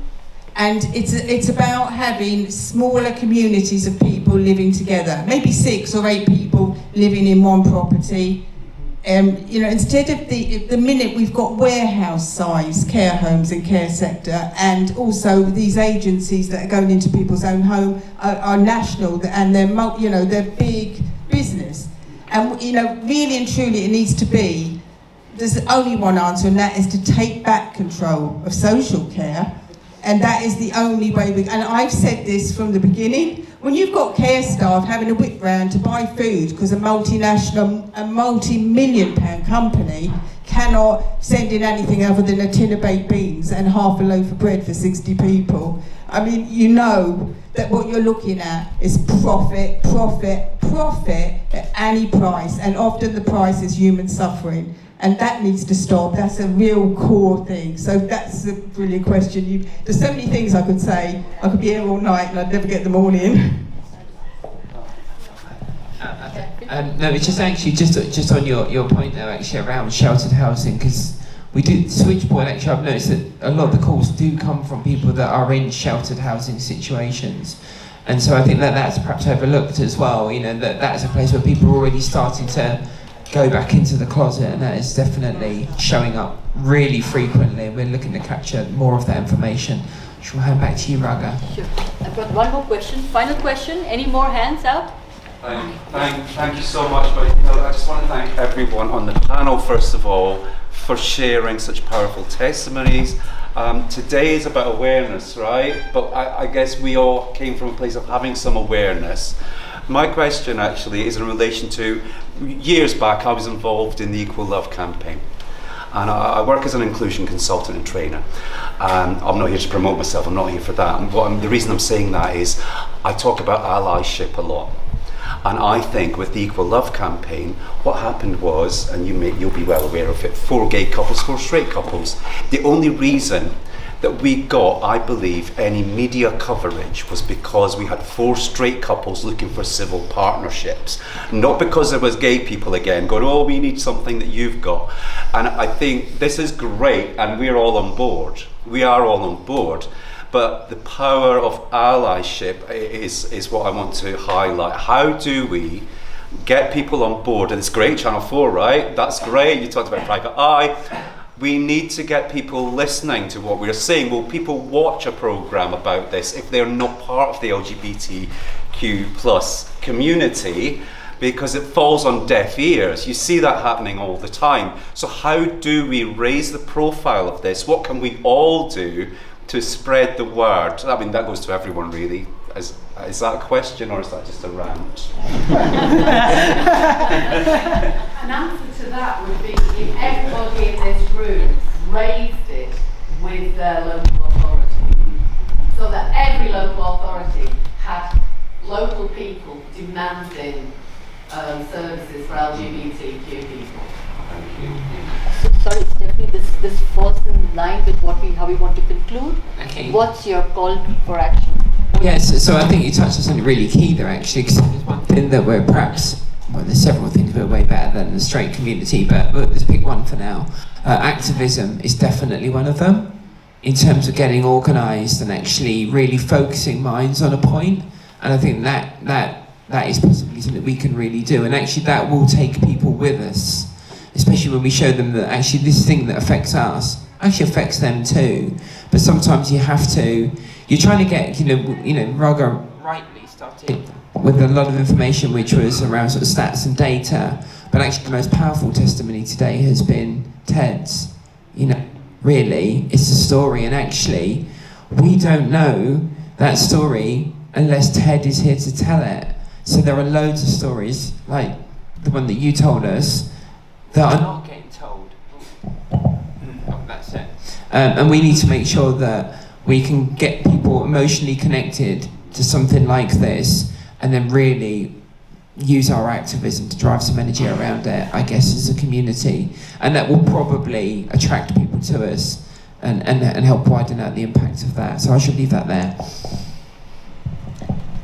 Speaker 3: And it's about having smaller communities of people living together, maybe 6 or 8 people living in one property. You know, instead of the minute we've got warehouse-sized care homes and care sector, and also these agencies that are going into people's own home are national, and they're big business. And you know, really and truly, it needs to be there's only one answer, and that is to take back control of social care. And that is the only way and I've said this from the beginning, when you've got care staff having a whip round to buy food because a multinational, a multi-million pound company cannot send in anything other than a tin of baked beans and half a loaf of bread for 60 people. I mean, you know that what you're looking at is profit, profit, profit at any price, and often the price is human suffering. And that needs to stop. That's a real core thing. So that's a brilliant question. There's so many things I could say. I could be here all night and I'd never get them all in.
Speaker 4: No, it's just actually just on your point there, actually, around sheltered housing, because we do Switchboard. Actually, I've noticed that a lot of the calls do come from people that are in sheltered housing situations, and so I think that that's perhaps overlooked as well. You know, that's a place where people are already starting to go back into the closet, and that is definitely showing up really frequently. We're looking to capture more of that information. Shall I hand back to you, Raga?
Speaker 13: Sure. I've got one more question. Final question. Any more hands up?
Speaker 14: Thank you so much. But I just want to thank everyone on the panel, first of all, for sharing such powerful testimonies. Today is about awareness, right? But I guess we all came from a place of having some awareness. My question actually is in relation to, years back I was involved in the Equal Love campaign, and I work as an inclusion consultant and trainer. I'm not here to promote myself, I'm not here for that. And the reason I'm saying that is I talk about allyship a lot. And I think with the Equal Love campaign, what happened was, and you'll be well aware of it, 4 gay couples, 4 straight couples. The only reason that we got, I believe, any media coverage was because we had 4 straight couples looking for civil partnerships. Not because there was gay people again going, oh, we need something that you've got. And I think this is great, and we're all on board. We are all on board. But the power of allyship is what I want to highlight. How do we get people on board? And it's great, Channel 4, right? That's great. You talked about private eye. We need to get people listening to what we're saying. Will people watch a programme about this if they're not part of the LGBTQ plus community? Because it falls on deaf ears. You see that happening all the time. So how do we raise the profile of this? What can we all do to spread the word? I mean, that goes to everyone really. Is that a question or is that just a rant?
Speaker 6: An answer to that would be if everybody in this room raised it with their local authority, so that every local authority had local people demanding services for LGBTQ people.
Speaker 14: Thank you.
Speaker 13: So, sorry, Stephanie, this falls in line with how we want to conclude.
Speaker 4: Okay.
Speaker 13: What's your call for action?
Speaker 4: Yes, so I think you touched on something really key there, actually, because there's one thing that we're perhaps, well, there's several things we're way better than the straight community, but let's pick one for now. Activism is definitely one of them, in terms of getting organised and actually really focusing minds on a point. And I think that is possibly something that we can really do, and actually that will take people with us, especially when we show them that actually this thing that affects us actually affects them too. But sometimes you have to, you're trying to get, you know, Raga rightly started with a lot of information which was around sort of stats and data, but actually the most powerful testimony today has been Ted's. You know, really, it's a story, and actually we don't know that story unless Ted is here to tell it. So there are loads of stories, like the one that you told us, that are not getting told. Oh, that's it. And we need to make sure that we can get people emotionally connected to something like this, and then really use our activism to drive some energy around it, I guess, as a community. And that will probably attract people to us and help widen out the impact of that. So I should leave that there.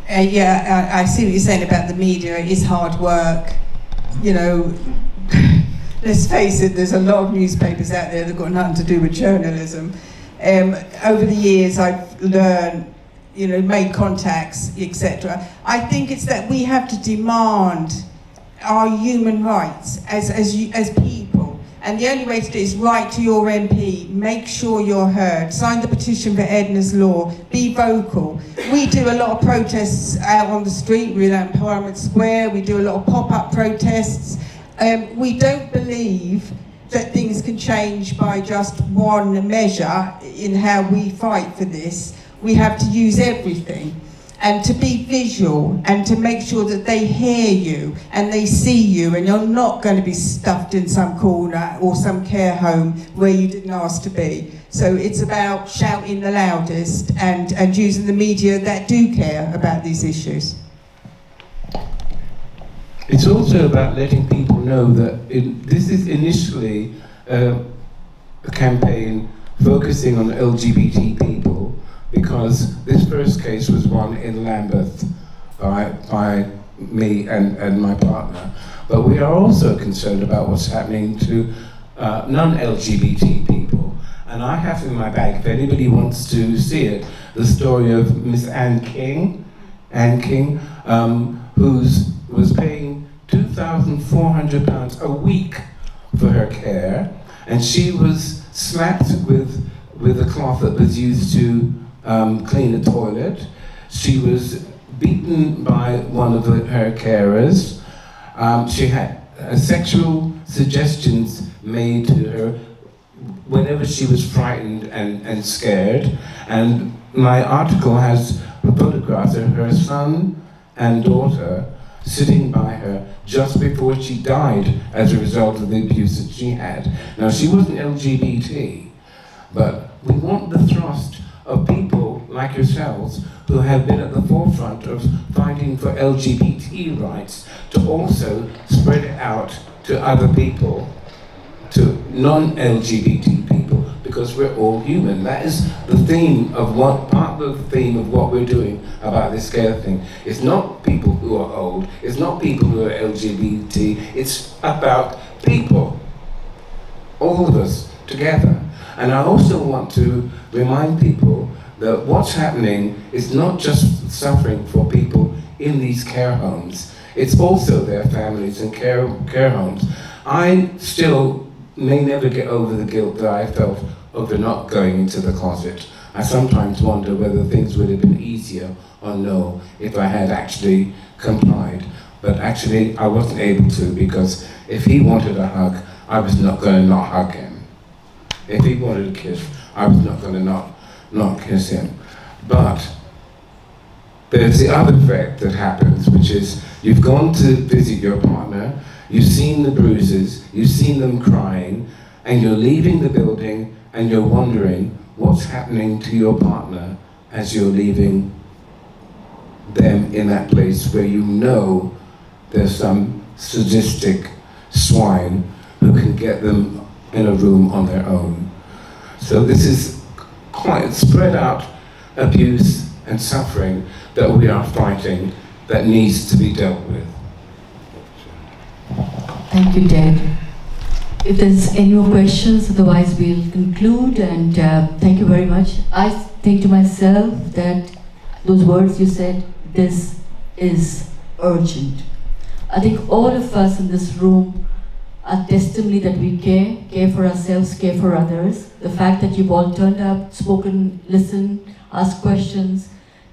Speaker 3: I see what you're saying about the media. It is hard work. You know, let's face it, there's a lot of newspapers out there that have got nothing to do with journalism. Over the years, I've learned, you know, made contacts, etc. I think it's that we have to demand our human rights as people. And the only way to do it is write to your MP, make sure you're heard, sign the petition for Edna's Law, be vocal. We do a lot of protests out on the street, we're at Parliament Square, we do a lot of pop-up protests. We don't believe that things can change by just one measure in how we fight for this. We have to use everything, and to be visual and to make sure that they hear you and they see you, and you're not going to be stuffed in some corner or some care home where you didn't ask to be. So it's about shouting the loudest and using the media that do care about these issues.
Speaker 2: It's also about letting people know that this is initially a campaign focusing on LGBT people, because this first case was one in Lambeth by me and my partner. But we are also concerned about what's happening to non-LGBT people. And I have in my bag, if anybody wants to see it, the story of Miss Anne King, who was paying £2,400 a week for her care, and she was slapped with a cloth that was used to clean a toilet. She was beaten by one of her carers. She had sexual suggestions made to her whenever she was frightened and scared. And my article has photographs of her son and daughter sitting by her just before she died as a result of the abuse that she had. Now, she wasn't LGBT, but we want the thrust of people like yourselves who have been at the forefront of fighting for LGBT rights to also spread it out to other people, to non-LGBT people, because we're all human. That is the theme of part of the theme of what we're doing about this care thing. It's not people who are old, it's not people who are LGBT, it's about people, all of us together. And I also want to remind people that what's happening is not just suffering for people in these care homes, it's also their families and care homes. I still may never get over the guilt that I felt over not going into the closet. I sometimes wonder whether things would have been easier or no if I had actually complied. But actually I wasn't able to, because if he wanted a hug, I was not going to not hug him. If he wanted a kiss, I was not going to not kiss him. But there's the other fact that happens, which is you've gone to visit your partner, you've seen the bruises, you've seen them crying, and you're leaving the building and you're wondering what's happening to your partner as you're leaving them in that place where you know there's some sadistic swine who can get them in a room on their own. So this is quite spread out abuse and suffering that we are fighting that needs to be dealt with.
Speaker 1: Thank you, Ted. If there's any more questions, otherwise we'll conclude, and thank you very much. I think to myself that those words you said, this is urgent. I think all of us in this room are testimony that we care for ourselves, care for others. The fact that you've all turned up, spoken, listened, asked questions,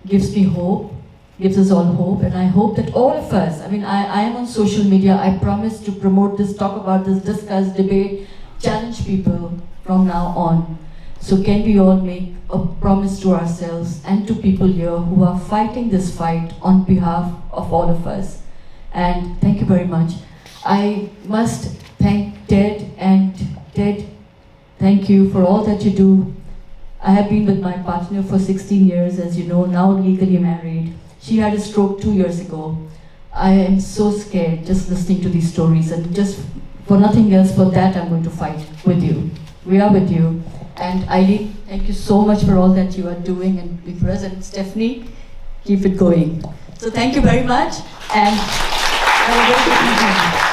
Speaker 1: gives me hope. Gives us all hope, and I hope that all of us, I am on social media, I promise to promote this, talk about this, discuss, debate, challenge people from now on. So can we all make a promise to ourselves and to people here who are fighting this fight on behalf of all of us. And thank you very much. I must thank Ted, and Ted, thank you for all that you do. I have been with my partner for 16 years, as you know, now legally married. She had a stroke 2 years ago. I am so scared just listening to these stories, and just for nothing else, for that I'm going to fight with you. We are with you. And Eileen, thank you so much for all that you are doing, and be present. Stephanie, keep it going. So thank you very much, and have a very good evening.